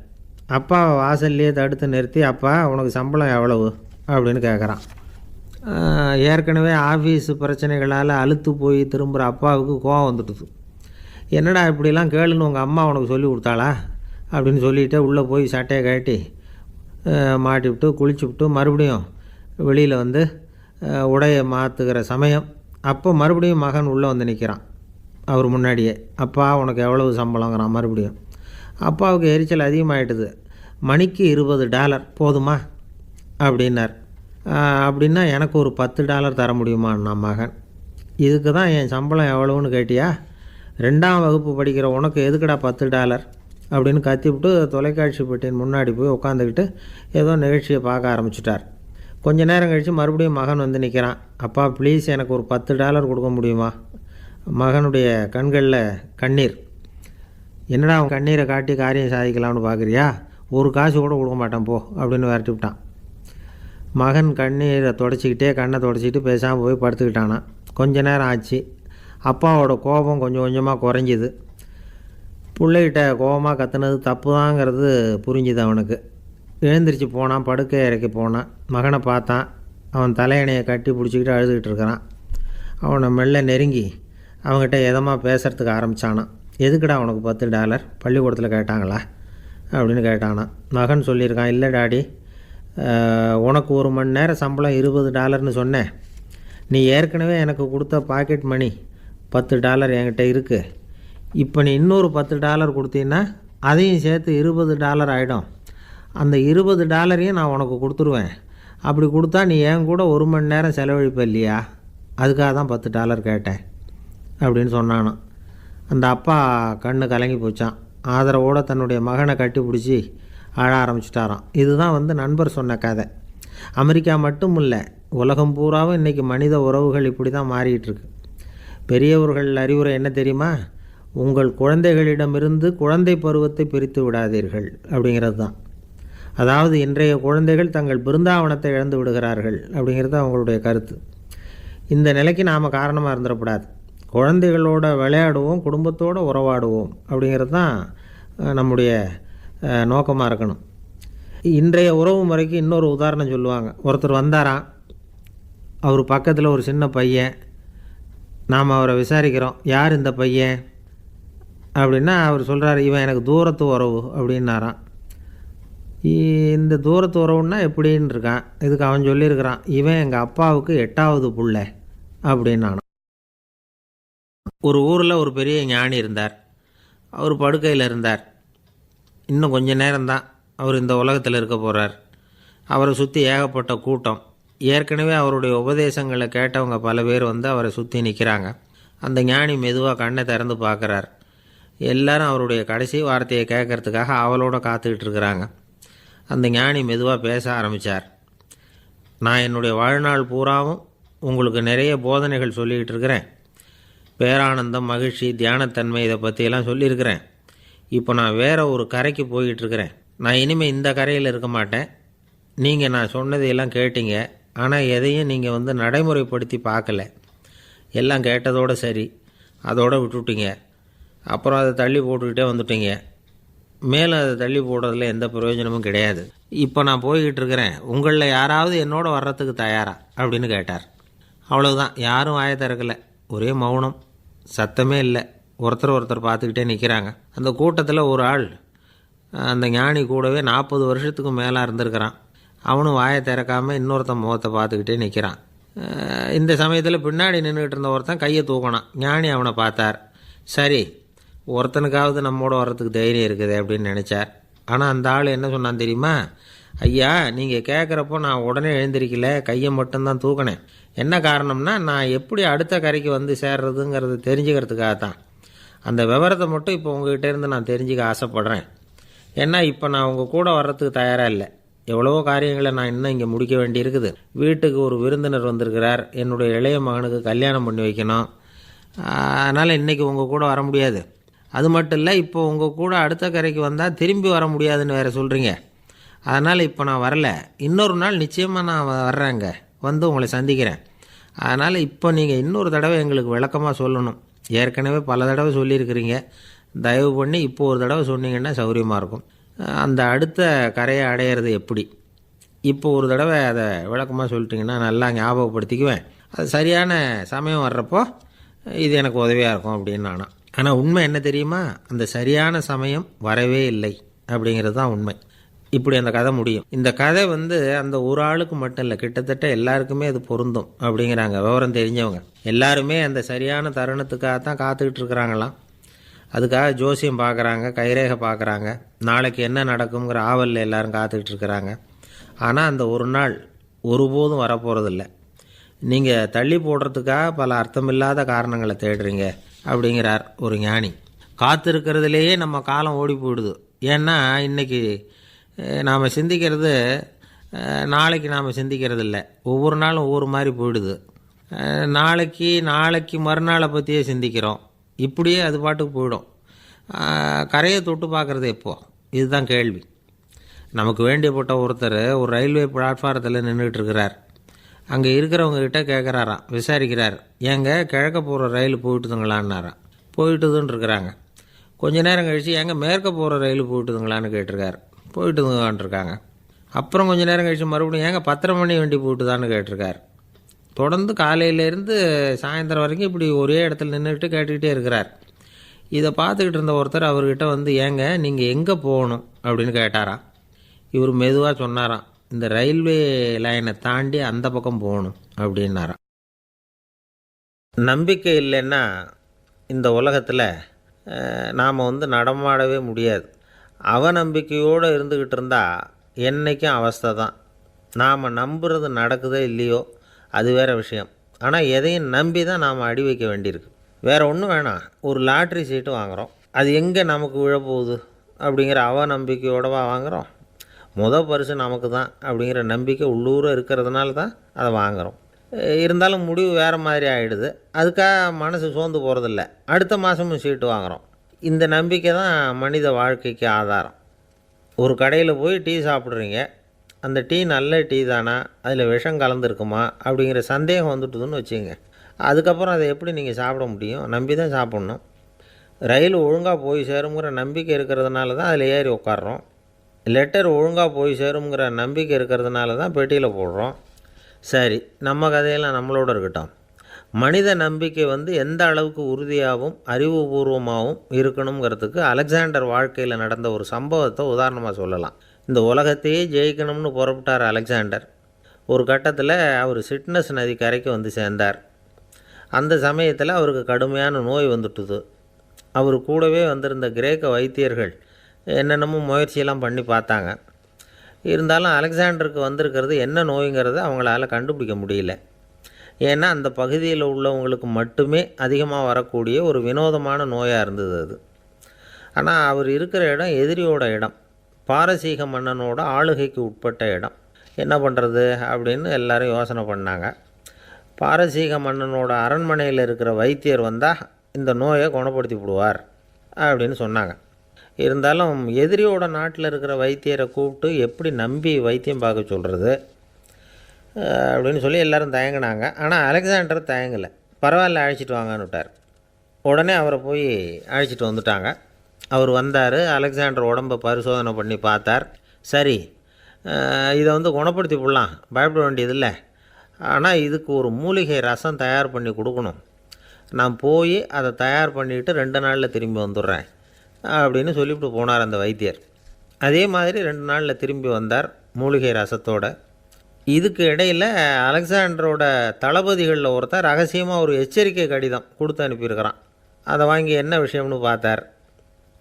அப்பாவை வாசல்லையே தடுத்து நிறுத்தி, அப்பா உனக்கு சம்பளம் எவ்வளவு அப்படின்னு கேட்குறான். ஏற்கனவே ஆஃபீஸ் பிரச்சனைகளால் அழுத்து போய் திரும்புகிற அப்பாவுக்கு கோவம் வந்துடுது. என்னடா இப்படிலாம் கேளுன்னு உங்கள் அம்மா உனக்கு சொல்லி கொடுத்தாளா அப்படின்னு சொல்லிவிட்டு உள்ளே போய் சட்டையை கட்டி மாட்டிவிட்டு குளிச்சுவிட்டு மறுபடியும் வெளியில் உடையை மாற்றுகிற சமயம் அப்போ மறுபடியும் மகன் உள்ளே நிற்கிறான் அவர் முன்னாடியே. அப்பா உனக்கு எவ்வளவு சம்பளங்கிறான் மறுபடியும். அப்பாவுக்கு எரிச்சல் அதிகமாகிட்டுது. மணிக்கு $20 போதுமா அப்படின்னார். அப்படின்னா எனக்கு ஒரு $10 தர முடியுமான்னா மகன். இதுக்கு தான் என் சம்பளம் எவ்வளவுன்னு கேட்டியா? 2ஆம் வகுப்பு படிக்கிற உனக்கு எதுக்குடா $10 அப்படின்னு கத்திவிட்டு தொலைக்காட்சி பெட்டியின் முன்னாடி போய் உட்காந்துக்கிட்டு ஏதோ நிகழ்ச்சியை பார்க்க ஆரம்பிச்சிட்டார். கொஞ்ச நேரம் கழித்து மறுபடியும் மகன் நிற்கிறான். அப்பா ப்ளீஸ் எனக்கு ஒரு $10 கொடுக்க முடியுமா? மகனுடைய கண்களில் கண்ணீர். என்னடா அவன் கண்ணீரை காட்டி காரியம் சாதிக்கலாம்னு பார்க்குறியா? ஒரு காசு கூட கொடுக்க மாட்டான் போ அப்படின்னு விரட்டி விட்டான். மகன் கண்ணீரை தொடச்சிக்கிட்டே கண்ணை தொடச்சிக்கிட்டு பேசாமல் போய் படுத்துக்கிட்டானான். கொஞ்ச நேரம் ஆச்சு. அப்பாவோட கோபம் கொஞ்சம் கொஞ்சமாக குறைஞ்சிது. பிள்ளைகிட்ட கோபமாக கத்துனது தப்பு தாங்கிறது புரிஞ்சுது அவனுக்கு. எழுந்திரிச்சு போனான், படுக்கை இறக்கி போனான். மகனை பார்த்தான். அவன் தலையணையை கட்டி பிடிச்சிக்கிட்டு அழுதுகிட்டு இருக்கிறான். அவனை மெல்ல நெருங்கி அவங்ககிட்ட எதமாக பேசுகிறதுக்கு ஆரம்பித்தானான். எதுக்குடா உனக்கு $10 பள்ளிக்கூடத்தில் கேட்டாங்களா அப்படின்னு கேட்டானான். மகன் சொல்லியிருக்கான், இல்லை டாடி, உனக்கு 1 மணி நேரம் சம்பளம் $20ன்னு சொன்னேன். நீ ஏற்கனவே எனக்கு கொடுத்த பாக்கெட் மணி $10 என்கிட்ட இருக்குது. இப்போ நீ இன்னொரு $10 கொடுத்தீங்கன்னா அதையும் சேர்த்து $20 ஆகிடும். அந்த $20 நான் உனக்கு கொடுத்துருவேன். அப்படி கொடுத்தா நீ என் கூட 1 மணி நேரம் செலவழிப்ப இல்லையா? அதுக்காக தான் $10 கேட்டேன் அப்படின்னு சொன்னானோ. அந்த அப்பா கண்ணு கலங்கி போச்சான். ஆதரவோடு தன்னுடைய மகனை கட்டி பிடிச்சி அழ ஆரம்பிச்சிட்டாராம். இதுதான் நண்பர் சொன்ன கதை. அமெரிக்கா மட்டும் இல்லை, உலகம் பூராவும் இன்றைக்கி மனித உறவுகள் இப்படி தான் மாறிட்டுருக்கு. பெரியவர்கள் அறிவுரை என்ன தெரியுமா? உங்கள் குழந்தைகளிடமிருந்து குழந்தை பருவத்தை பிரித்து விடாதீர்கள் அப்படிங்கிறது தான். அதாவது இன்றைய குழந்தைகள் தங்கள் பிருந்தாவனத்தை இழந்து விடுகிறார்கள் அப்படிங்கிறது அவங்களுடைய கருத்து. இந்த நிலைக்கு நாம் காரணமாக இருந்துடக்கூடாது. குழந்தைகளோட விளையாடுவோம், குடும்பத்தோடு உறவாடுவோம் அப்படிங்கிறது தான் நம்முடைய நோக்கமாக இருக்கணும். இன்றைய உறவு முறைக்கு இன்னொரு உதாரணம் சொல்லுவாங்க. ஒருத்தர் வந்தாராம், அவர் பக்கத்தில் ஒரு சின்ன பையன். நாம் அவரை விசாரிக்கிறோம், யார் இந்த பையன் அப்படின்னா அவர் சொல்கிறார், இவன் எனக்கு தூரத்து உறவு அப்படின்னாராம். இந்த தூரத்து உறவுன்னா எப்படின்னு இருக்கான். இதுக்கு அவன் சொல்லியிருக்கிறான், இவன் எங்கள் அப்பாவுக்கு 8வது புள்ளை அப்படின்னானான். ஒரு ஊரில் ஒரு பெரிய ஞானி இருந்தார். அவர் படுக்கையில் இருந்தார். இன்னும் கொஞ்சம் நேரம்தான் அவர் இந்த உலகத்தில் இருக்க போகிறார். அவரை சுற்றி ஏகப்பட்ட கூட்டம். ஏற்கனவே அவருடைய உபதேசங்களை கேட்டவங்க பல பேர் அவரை சுற்றி நிற்கிறாங்க. அந்த ஞானி மெதுவாக கண்ணை திறந்து பார்க்குறார். எல்லாரும் அவருடைய கடைசி வார்த்தையை கேட்கறதுக்காக அவளோட காத்துக்கிட்டு இருக்கிறாங்க. அந்த ஞானி மெதுவாக பேச ஆரம்பித்தார். நான் என்னுடைய வாழ்நாள் பூராவும் உங்களுக்கு நிறைய போதனைகள் சொல்லிக்கிட்டு இருக்கிறேன். பேரானந்தம், மகிழ்ச்சி, தியானத்தன்மை, இதை பற்றியெல்லாம் சொல்லியிருக்கிறேன். இப்போ நான் வேறு ஒரு கரைக்கு போய்கிட்டுருக்கிறேன். நான் இனிமேல் இந்த கரையில் இருக்க மாட்டேன். நீங்கள் நான் சொன்னதையெல்லாம் கேட்டீங்க, ஆனால் எதையும் நீங்கள் நடைமுறைப்படுத்தி பார்க்கல. எல்லாம் கேட்டதோடு சரி, அதோடு விட்டுவிட்டீங்க. அப்புறம் அதை தள்ளி போட்டுக்கிட்டே வந்துட்டீங்க. மேலும் அதை தள்ளி போடுறதுல எந்த பிரயோஜனமும் கிடையாது. இப்போ நான் போய்கிட்டு இருக்கிறேன், உங்களில் யாராவது என்னோட வர்றதுக்கு தயாரா அப்படின்னு கேட்டார். அவ்வளவுதான், யாரும் வாயை திறக்கலை. ஒரே மௌனம், சத்தமே இல்லை. ஒருத்தர் பார்த்துக்கிட்டே நிற்கிறாங்க. அந்த கூட்டத்தில் ஒரு ஆள் அந்த ஞானி கூடவே 40 வருஷத்துக்கு மேலே இருந்திருக்கிறான். அவனும் வாயை திறக்காமல் இன்னொருத்தன் முகத்தை பார்த்துக்கிட்டே நிற்கிறான். இந்த சமயத்தில் பின்னாடி நின்றுக்கிட்டு இருந்த ஒருத்தன் கையை தூக்கினான். ஞானி அவனை பார்த்தார். சரி, ஒருத்தனுக்காவது நம்மோட வர்றதுக்கு தைரியம் இருக்குது அப்படின்னு நினச்சார். ஆனால் அந்த ஆள் என்ன சொன்னான் தெரியுமா? ஐயா, நீங்கள் கேட்குறப்போ நான் உடனே எழுந்திருக்கல, கையை மட்டும்தான் தூக்கினேன். என்ன காரணம்னா, நான் எப்படி அடுத்த கரைக்கு சேர்றதுங்கிறது தெரிஞ்சுக்கிறதுக்காக தான். அந்த விவரத்தை மட்டும் இப்போ உங்ககிட்ட இருந்து நான் தெரிஞ்சுக்க ஆசைப்பட்றேன். ஏன்னா இப்போ நான் உங்கள் கூட வர்றதுக்கு தயாராக இல்லை. எவ்வளவோ காரியங்களை நான் இன்னும் இங்கே முடிக்க வேண்டியிருக்குது. வீட்டுக்கு ஒரு விருந்தினர் வந்திருக்கிறார். என்னுடைய இளைய மகனுக்கு கல்யாணம் பண்ணி வைக்கணும். அதனால் இன்றைக்கி உங்கள் கூட வர முடியாது. அது மட்டும் இல்லை, இப்போ உங்கள் கூட அடுத்த கரைக்கு வந்தால் திரும்பி வர முடியாதுன்னு வேறு சொல்கிறீங்க. அதனால் இப்போ நான் வரல. இன்னொரு நாள் நிச்சயமாக நான் வர்றேங்க, உங்களை சந்திக்கிறேன். அதனால் இப்போ நீங்கள் இன்னொரு தடவை எங்களுக்கு விளக்கமாக சொல்லணும். ஏற்கனவே பல தடவை சொல்லியிருக்கிறீங்க. தயவு பண்ணி இப்போ ஒரு தடவை சொன்னீங்கன்னா சௌகரியமாக இருக்கும். அந்த அடுத்த கரையை அடையிறது எப்படி? இப்போ ஒரு தடவை அதை விளக்கமாக சொல்லிட்டிங்கன்னா நல்லா ஞாபகப்படுத்திக்குவேன். அது சரியான சமயம் வர்றப்போ இது எனக்கு உதவியாக இருக்கும் அப்படின்னு நானும். ஆனால் உண்மை என்ன தெரியுமா? அந்த சரியான சமயம் வரவே இல்லை அப்படிங்கிறது தான் உண்மை. இப்படி அந்த கதை முடியும். இந்த கதை அந்த ஒரு ஆளுக்கு மட்டும் இல்லை, கிட்டத்தட்ட எல்லாருக்குமே அது பொருந்தும் அப்படிங்கிறாங்க விவரம் தெரிஞ்சவங்க. எல்லாருமே அந்த சரியான தருணத்துக்காக தான் காத்துக்கிட்டு இருக்கிறாங்களாம். அதுக்காக ஜோசியம் பார்க்குறாங்க, கைரேகை பார்க்குறாங்க. நாளைக்கு என்ன நடக்குங்கிற ஆவலில் எல்லோரும் காத்துக்கிட்டு இருக்கிறாங்க. ஆனால் அந்த ஒரு நாள் ஒருபோதும் வரப்போகிறதில்ல. நீங்கள் தள்ளி போடுறதுக்காக பல அர்த்தமில்லாத காரணங்களை தேடுறீங்க அப்படிங்கிறார் ஒரு ஞானி. காத்திருக்கிறதுலேயே நம்ம காலம் ஓடி போயிடுது. ஏன்னா இன்றைக்கி நாம் சிந்திக்கிறது நாளைக்கு நாம் சிந்திக்கிறது இல்லை. ஒவ்வொரு நாளும் ஒவ்வொரு மாதிரி போயிடுது. நாளைக்கு மறுநாளை பற்றியே சிந்திக்கிறோம். இப்படியே அது பாட்டுக்கு போயிடும். கரையை தொட்டு பார்க்குறது எப்போ? இதுதான் கேள்வி. நமக்கு வேண்டியப்பட்ட ஒருத்தர் ஒரு ரயில்வே பிளாட்ஃபாரத்தில் நின்றுட்டு இருக்கிறார். அங்கே இருக்கிறவங்ககிட்ட கேட்குறாராம், விசாரிக்கிறார். ஏங்க கிழக்க போகிற ரயில் போயிட்டுதுங்களான்னாராம். போயிட்டுதுன்னு இருக்கிறாங்க. கொஞ்ச நேரம் கழித்து எங்கே மேற்க போகிற ரயில் போயிட்டுதுங்களான்னு கேட்டிருக்காரு. போயிட்டுதுங்களான்ட்ருக்காங்க. அப்புறம் கொஞ்சம் நேரம் கழித்து மறுபடியும் ஏங்க 10:30 மணி வண்டி போட்டுதான்னு கேட்டிருக்கார். தொடர்ந்து காலையிலேருந்து சாயந்தரம் வரைக்கும் இப்படி ஒரே இடத்துல நின்றுக்கிட்டு கேட்டுக்கிட்டே இருக்கிறார். இதை பார்த்துக்கிட்டு இருந்த ஒருத்தர் அவர்கிட்ட வந்து, ஏங்க நீங்கள் எங்கே போகணும் அப்படின்னு கேட்டாராம். இவர் மெதுவாக சொன்னாராம், இந்த ரயில்வே லைனை தாண்டி அந்த பக்கம் போகணும் அப்படின்னாராம். நம்பிக்கை இல்லைன்னா இந்த உலகத்தில் நாம் நடமாடவே முடியாது. அவநம்பிக்கையோடு இருந்துக்கிட்டு இருந்தால் என்றைக்கும் அவஸ்தை தான். நாம் நம்புறது நடக்குதோ இல்லையோ அது வேறு விஷயம். ஆனால் எதையும் நம்பி தான் நாம் அடி வைக்க வேண்டியிருக்கு. வேறு ஒன்றும் வேணாம், ஒரு லாட்ரி சீட்டு வாங்குகிறோம், அது எங்கே நமக்கு விழப்போகுது அப்படிங்கிற அவநம்பிக்கையோடவா வாங்குகிறோம்? பரிசு நமக்கு தான் அப்படிங்கிற நம்பிக்கை உள்ளூர இருக்கிறதுனால தான் அதை வாங்குகிறோம். இருந்தாலும் முடிவு வேறு மாதிரி ஆகிடுது. அதுக்காக மனசு சோர்ந்து போகிறதில்ல, அடுத்த மாதமும் சீட்டு வாங்குகிறோம். இந்த நம்பிக்கை தான் மனித வாழ்க்கைக்கு ஆதாரம். ஒரு கடையில் போய் டீ சாப்பிட்றீங்க, அந்த டீ நல்ல டீ தானா, அதில் விஷம் கலந்துருக்குமா அப்படிங்கிற சந்தேகம் வந்துட்டுதுன்னு வச்சுங்க. அதுக்கப்புறம் அதை எப்படி நீங்கள் சாப்பிட முடியும்? நம்பி தான் சாப்பிட்ணும். ரயில் ஒழுங்காக போய் சேருங்கிற நம்பிக்கை இருக்கிறதுனால தான் அதில் ஏறி உட்காடுறோம். லெட்டர் ஒழுங்காக போய் சேருங்கிற நம்பிக்கை இருக்கிறதுனால தான் பெட்டியில் போடுறோம். சரி, நம்ம கதையெல்லாம் நம்மளோட இருக்கட்டும். மனித நம்பிக்கை எந்த அளவுக்கு உறுதியாகவும் அறிவுபூர்வமாகவும் இருக்கணுங்கிறதுக்கு அலெக்சாண்டர் வாழ்க்கையில் நடந்த ஒரு சம்பவத்தை உதாரணமாக சொல்லலாம். இந்த உலகத்தையே ஜெயிக்கணும்னு புறப்பட்டார் அலெக்சாண்டர். ஒரு கட்டத்தில் அவர் சிட்னஸ் நதி கரைக்கு வந்து சேர்ந்தார். அந்த சமயத்தில் அவருக்கு கடுமையான நோய் வந்துட்டுது. அவர் கூடவே வந்திருந்த கிரேக்க வைத்தியர்கள் என்னென்னமோ முயற்சியெல்லாம் பண்ணி பார்த்தாங்க. இருந்தாலும் அலெக்சாண்டருக்கு வந்திருக்கிறது என்ன நோய்ங்கிறத அவங்களால கண்டுபிடிக்க முடியல. ஏன்னா அந்த பகுதியில் உள்ளவங்களுக்கு மட்டுமே அதிகமாக வரக்கூடிய ஒரு வினோதமான நோயாக இருந்தது அது. ஆனால் அவர் இருக்கிற இடம் எதிரியோட இடம், பாரசீக மன்னனோட ஆளுகைக்கு உட்பட்ட இடம். என்ன பண்ணுறது அப்படின்னு எல்லோரும் யோசனை பண்ணாங்க. பாரசீக மன்னனோட அரண்மனையில் இருக்கிற வைத்தியர் வந்தால் இந்த நோயை குணப்படுத்தி விடுவார் அப்படின்னு சொன்னாங்க. இருந்தாலும் எதிரியோட நாட்டில் இருக்கிற வைத்தியரை கூப்பிட்டு எப்படி நம்பி வைத்தியம் பார்க்க சொல்கிறது அப்படின்னு சொல்லி எல்லோரும் தயங்கினாங்க. ஆனால் அலெக்சாண்டர் தயங்கலை. பரவாயில்ல, அழைச்சிட்டு வாங்கன்னு விட்டார். உடனே அவரை போய் அழைச்சிட்டு வந்துட்டாங்க. அவர் வந்தார். அலெக்சாண்டர் உடம்பை பரிசோதனை பண்ணி பார்த்தார். சரி, இதை குணப்படுத்தி விடலாம், பயப்பட வேண்டியதில்லை. ஆனால் இதுக்கு ஒரு மூலிகை ரசம் தயார் பண்ணி கொடுக்கணும். நான் போய் அதை தயார் பண்ணிவிட்டு 2 நாளில் திரும்பி வந்துடுறேன் அப்படின்னு சொல்லிவிட்டு போனார் அந்த வைத்தியர். அதே மாதிரி 2 நாளில் திரும்பி வந்தார் மூலிகை ரசத்தோட. இதுக்கு இடையில் அலெக்சாண்டரோட தளபதிகளில் ஒருத்தர் ரகசியமாக ஒரு எச்சரிக்கை கடிதம் கொடுத்து அனுப்பியிருக்கிறான். அதை வாங்கி என்ன விஷயம்னு பார்த்தார்.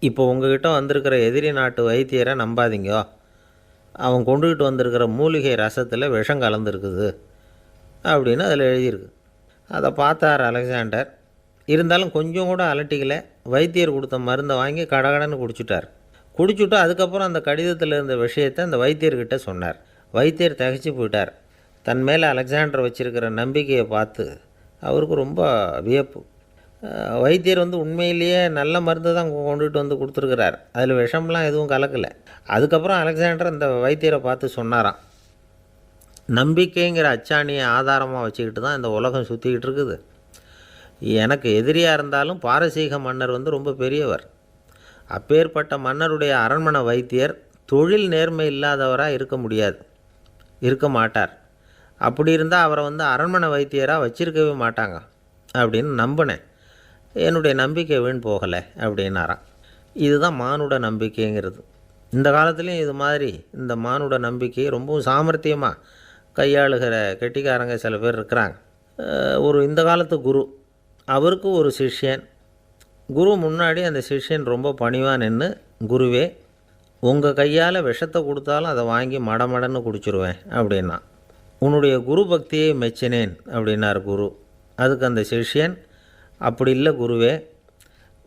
இப்போ உங்ககிட்ட வந்திருக்கிற எதிரி நாட்டு வைத்தியரை நம்பாதீங்கோ, அவன் கொண்டுகிட்டு வந்திருக்கிற மூலிகை ரசத்தில் விஷம் கலந்துருக்குது அப்படின்னு அதில் எழுதியிருக்கு. அதை பார்த்தார் அலெக்சாண்டர். இருந்தாலும் கொஞ்சம் கூட அலட்டிக்கலை. வைத்தியர் கொடுத்த மருந்தை வாங்கி கடகடன்னு குடிச்சுட்டு அதுக்கப்புறம் அந்த கடிதத்தில் இருந்த விஷயத்தை அந்த வைத்தியர்கிட்ட சொன்னார். வைத்தியர் திகைச்சு போயிட்டார். தன் மேலே அலெக்சாண்டர் வச்சுருக்கிற நம்பிக்கையை பார்த்து அவருக்கு ரொம்ப வியப்பு. வைத்தியர் உண்மையிலேயே நல்ல மருந்து தான் கொண்டுகிட்டு கொடுத்துருக்கிறார், அதில் விஷம்லாம் எதுவும் கலக்கலை. அதுக்கப்புறம் அலெக்சாண்டர் அந்த வைத்தியரை பார்த்து சொன்னாராம், நம்பிக்கைங்கிற அச்சாணியை ஆதாரமாக வச்சுக்கிட்டு தான் இந்த உலகம் சுற்றிக்கிட்டு இருக்குது. எனக்கு எதிரியாக இருந்தாலும் பாரசீக மன்னர் ரொம்ப பெரியவர். அப்பேற்பட்ட மன்னருடைய அரண்மனை வைத்தியர் தொழில் நேர்மை இல்லாதவராக இருக்க மாட்டார். அப்படி இருந்தால் அவரை அரண்மனை வைத்தியராக வச்சிருக்கவே மாட்டாங்க அப்படின்னு நம்பினேன். என்னுடைய நம்பிக்கை வீண் போகலை அப்படின்னாராம். இதுதான் மானுட நம்பிக்கைங்கிறது. இந்த காலத்துலேயும் இது மாதிரி இந்த மானுட நம்பிக்கை ரொம்பவும் சாமர்த்தியமாக கையாளுகிற கெட்டிக்காரங்க சில பேர் இருக்கிறாங்க. இந்த காலத்து குரு, அவருக்கு ஒரு சிஷ்யன். குரு முன்னாடி அந்த சிஷ்யன் ரொம்ப பணிவாக நின்று, குருவே, உங்கள் கையால் விஷத்தை கொடுத்தாலும் அதை வாங்கி மடமடன்னு குடிச்சிருவேன் அப்படின்னா. உன்னுடைய குரு பக்தியை மெச்சினேன் அப்படின்னார் குரு. அதுக்கு அந்த சிஷ்யன், அப்படி இல்லை குருவே,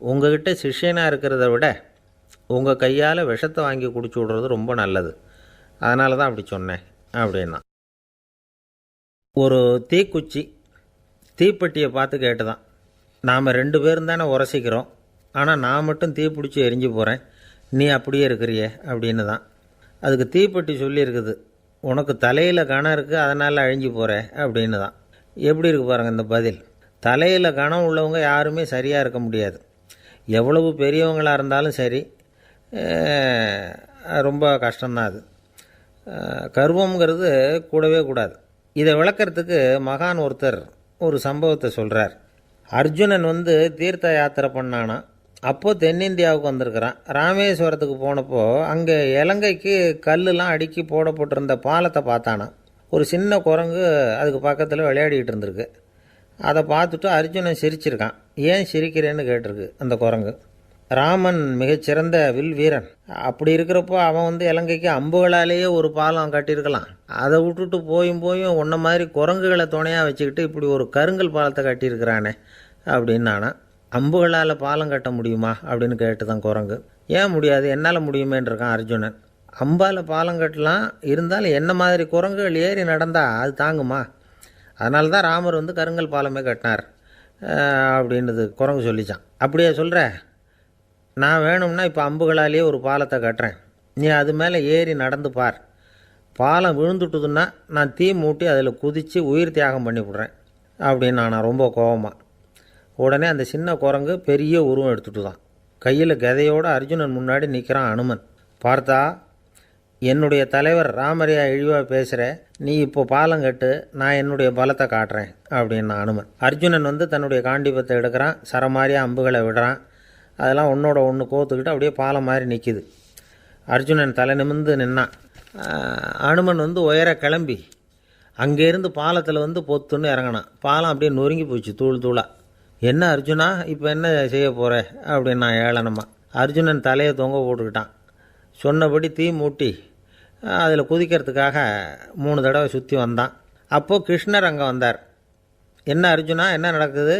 உங்கள்கிட்ட சிஷ்யனாக இருக்கிறத விட உங்கள் கையால் விஷத்தை வாங்கி குடிச்சு விட்றது ரொம்ப நல்லது, அதனால தான் அப்படி சொன்னேன் அப்படின்னா. ஒரு தீக்குச்சி தீப்பெட்டியை பார்த்து கேட்டுதான், நாம் 2 பேரும் தானே உரசிக்கிறோம், ஆனால் நான் மட்டும் தீப்பிடிச்சி எரிஞ்சு போகிறேன், நீ அப்படியே இருக்கிறியே அப்படின்னு தான். அதுக்கு தீப்பெட்டி சொல்லியிருக்குது, உனக்கு தலையில் கணம் இருக்குது அதனால் அழிஞ்சு போகிற அப்படின்னு தான். எப்படி இருக்கு பாருங்கள் இந்த பதில். தலையில் கணம் உள்ளவங்க யாருமே சரியாக இருக்க முடியாது. எவ்வளவு பெரியவங்களாக இருந்தாலும் சரி ரொம்ப கஷ்டம்தான் அது. கர்வங்கிறது கூடவே கூடாது. இதை விளக்கறதுக்கு மகான் ஒருத்தர் ஒரு சம்பவத்தை சொல்கிறார். அர்ஜுனன் தீர்த்த யாத்திரை பண்ணானா. அப்போது தென்னிந்தியாவுக்கு வந்திருக்கிறான். ராமேஸ்வரத்துக்கு போனப்போ அங்கே இலங்கைக்கு கல்லுலாம் அடுக்கி போடப்பட்டிருந்த பாலத்தை பார்த்தானா. ஒரு சின்ன குரங்கு அதுக்கு பக்கத்தில் விளையாடிக்கிட்டு இருந்திருக்கு. அதை பார்த்துட்டு அர்ஜுனன் சிரிச்சிருக்கான். ஏன் சிரிக்கிறேன்னு கேட்டிருக்கு அந்த குரங்கு. ராமன் மிகச்சிறந்த வில் வீரன். அப்படி இருக்கிறப்போ அவன் இலங்கைக்கு அம்புகளாலேயே ஒரு பாலம் கட்டியிருக்கலாம். அதை விட்டுட்டு போயும் உன்ன மாதிரி குரங்குகளை துணையாக வச்சுக்கிட்டு இப்படி ஒரு கருங்கல் பாலத்தை கட்டியிருக்கிறானே அப்படின்னு நானா. அம்புகளால் பாலம் கட்ட முடியுமா அப்படின்னு கேட்டு தான் குரங்கு. ஏன் முடியாது, என்னால் முடியுமேன்றிருக்கான் அர்ஜுனன். அம்பால் பாலம் கட்டலாம், இருந்தாலும் என்ன மாதிரி குரங்குகள் ஏறி நடந்தால் அது தாங்குமா? அதனால தான் ராமர் கருங்கல் பாலமே கட்டினார் அப்படின்றது குரங்கு சொல்லிச்சான். அப்படியே சொல்கிற, நான் வேணும்னா இப்போ அம்புகளாலேயே ஒரு பாலத்தை கட்டுறேன், நீ அது மேலே ஏறி நடந்து பார். பாலம் விழுந்துட்டுதுன்னா நான் தீ மூட்டி அதில் குதித்து உயிர் தியாகம் பண்ணிவிடுறேன் அப்படின்னு நான் ரொம்ப கோபமாக. உடனே அந்த சின்ன குரங்கு பெரிய உருவம் எடுத்துட்டு தான் கையில் கதையோடு அர்ஜுனன் முன்னாடி நிற்கிறான் அனுமன். பார்த்தா, என்னுடைய தலைவர் ராமரையா இழிவாக பேசுகிற, நீ இப்போ பாலம் கட்டு, நான் என்னுடைய பலத்தை காட்டுறேன் அப்படின்னா அனுமன். அர்ஜுனன் தன்னுடைய காண்டிபத்தை எடுக்கிறான், சரமாரியாக அம்புகளை விடுறான். அதெல்லாம் ஒன்றோட ஒன்று கோத்துக்கிட்டு அப்படியே பாலம் மாதிரி நிற்கிது. அர்ஜுனன் தலை நிமிர்ந்து நின்னான். அனுமன் உயர கிளம்பி அங்கேருந்து பாலத்தில் பொத்துன்னு இறங்கினான். பாலம் அப்படியே நொறுங்கி போச்சு தூள் தூளாக. என்ன அர்ஜுனா, இப்போ என்ன செய்ய போகிற அப்படின்னா ஏளனமாக. அர்ஜுனன் தலையை தொங்க போட்டுக்கிட்டான். சொன்னபடி தீ மூட்டி அதில் குதிக்கிறதுக்காக 3 தடவை சுற்றி வந்தான். அப்போது கிருஷ்ணர் அங்கே வந்தார். என்ன அர்ஜுனா, என்ன நடக்குது,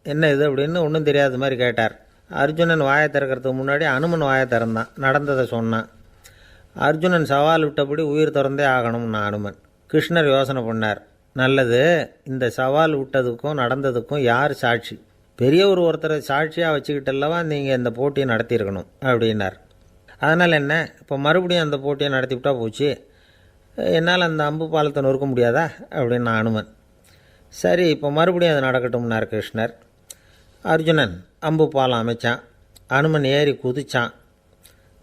என்ன இது அப்படின்னு ஒன்றும் தெரியாத மாதிரி கேட்டார். அர்ஜுனன் வாயை திறக்கிறதுக்கு முன்னாடி அனுமன் வாயை திறந்தான், நடந்ததை சொன்னான். அர்ஜுனன் சவால் விட்டபடி உயிர் திறந்தே ஆகணும்னா அனுமன். கிருஷ்ணர் யோசனை பண்ணார். நல்லது, இந்த சவால் விட்டதுக்கும் நடந்ததுக்கும் யார் சாட்சி? பெரியவர் ஒருத்தரை சாட்சியாக வச்சுக்கிட்டல்லவா நீங்கள் இந்த போட்டியை நடத்தியிருக்கணும் அப்படின்னார். அதனால் என்ன, இப்போ மறுபடியும் அந்த போட்டியை நடத்திவிட்டா போச்சு, என்னால் அந்த அம்பு பாலத்தை நொறுக்க முடியாதா அப்படின்னா அனுமன். சரி, இப்போ மறுபடியும் அது நடக்கட்டும்னார் கிருஷ்ணர். அர்ஜுனன் அம்பு பாலம் அமைச்சான். அனுமன் ஏறி குதிச்சான்.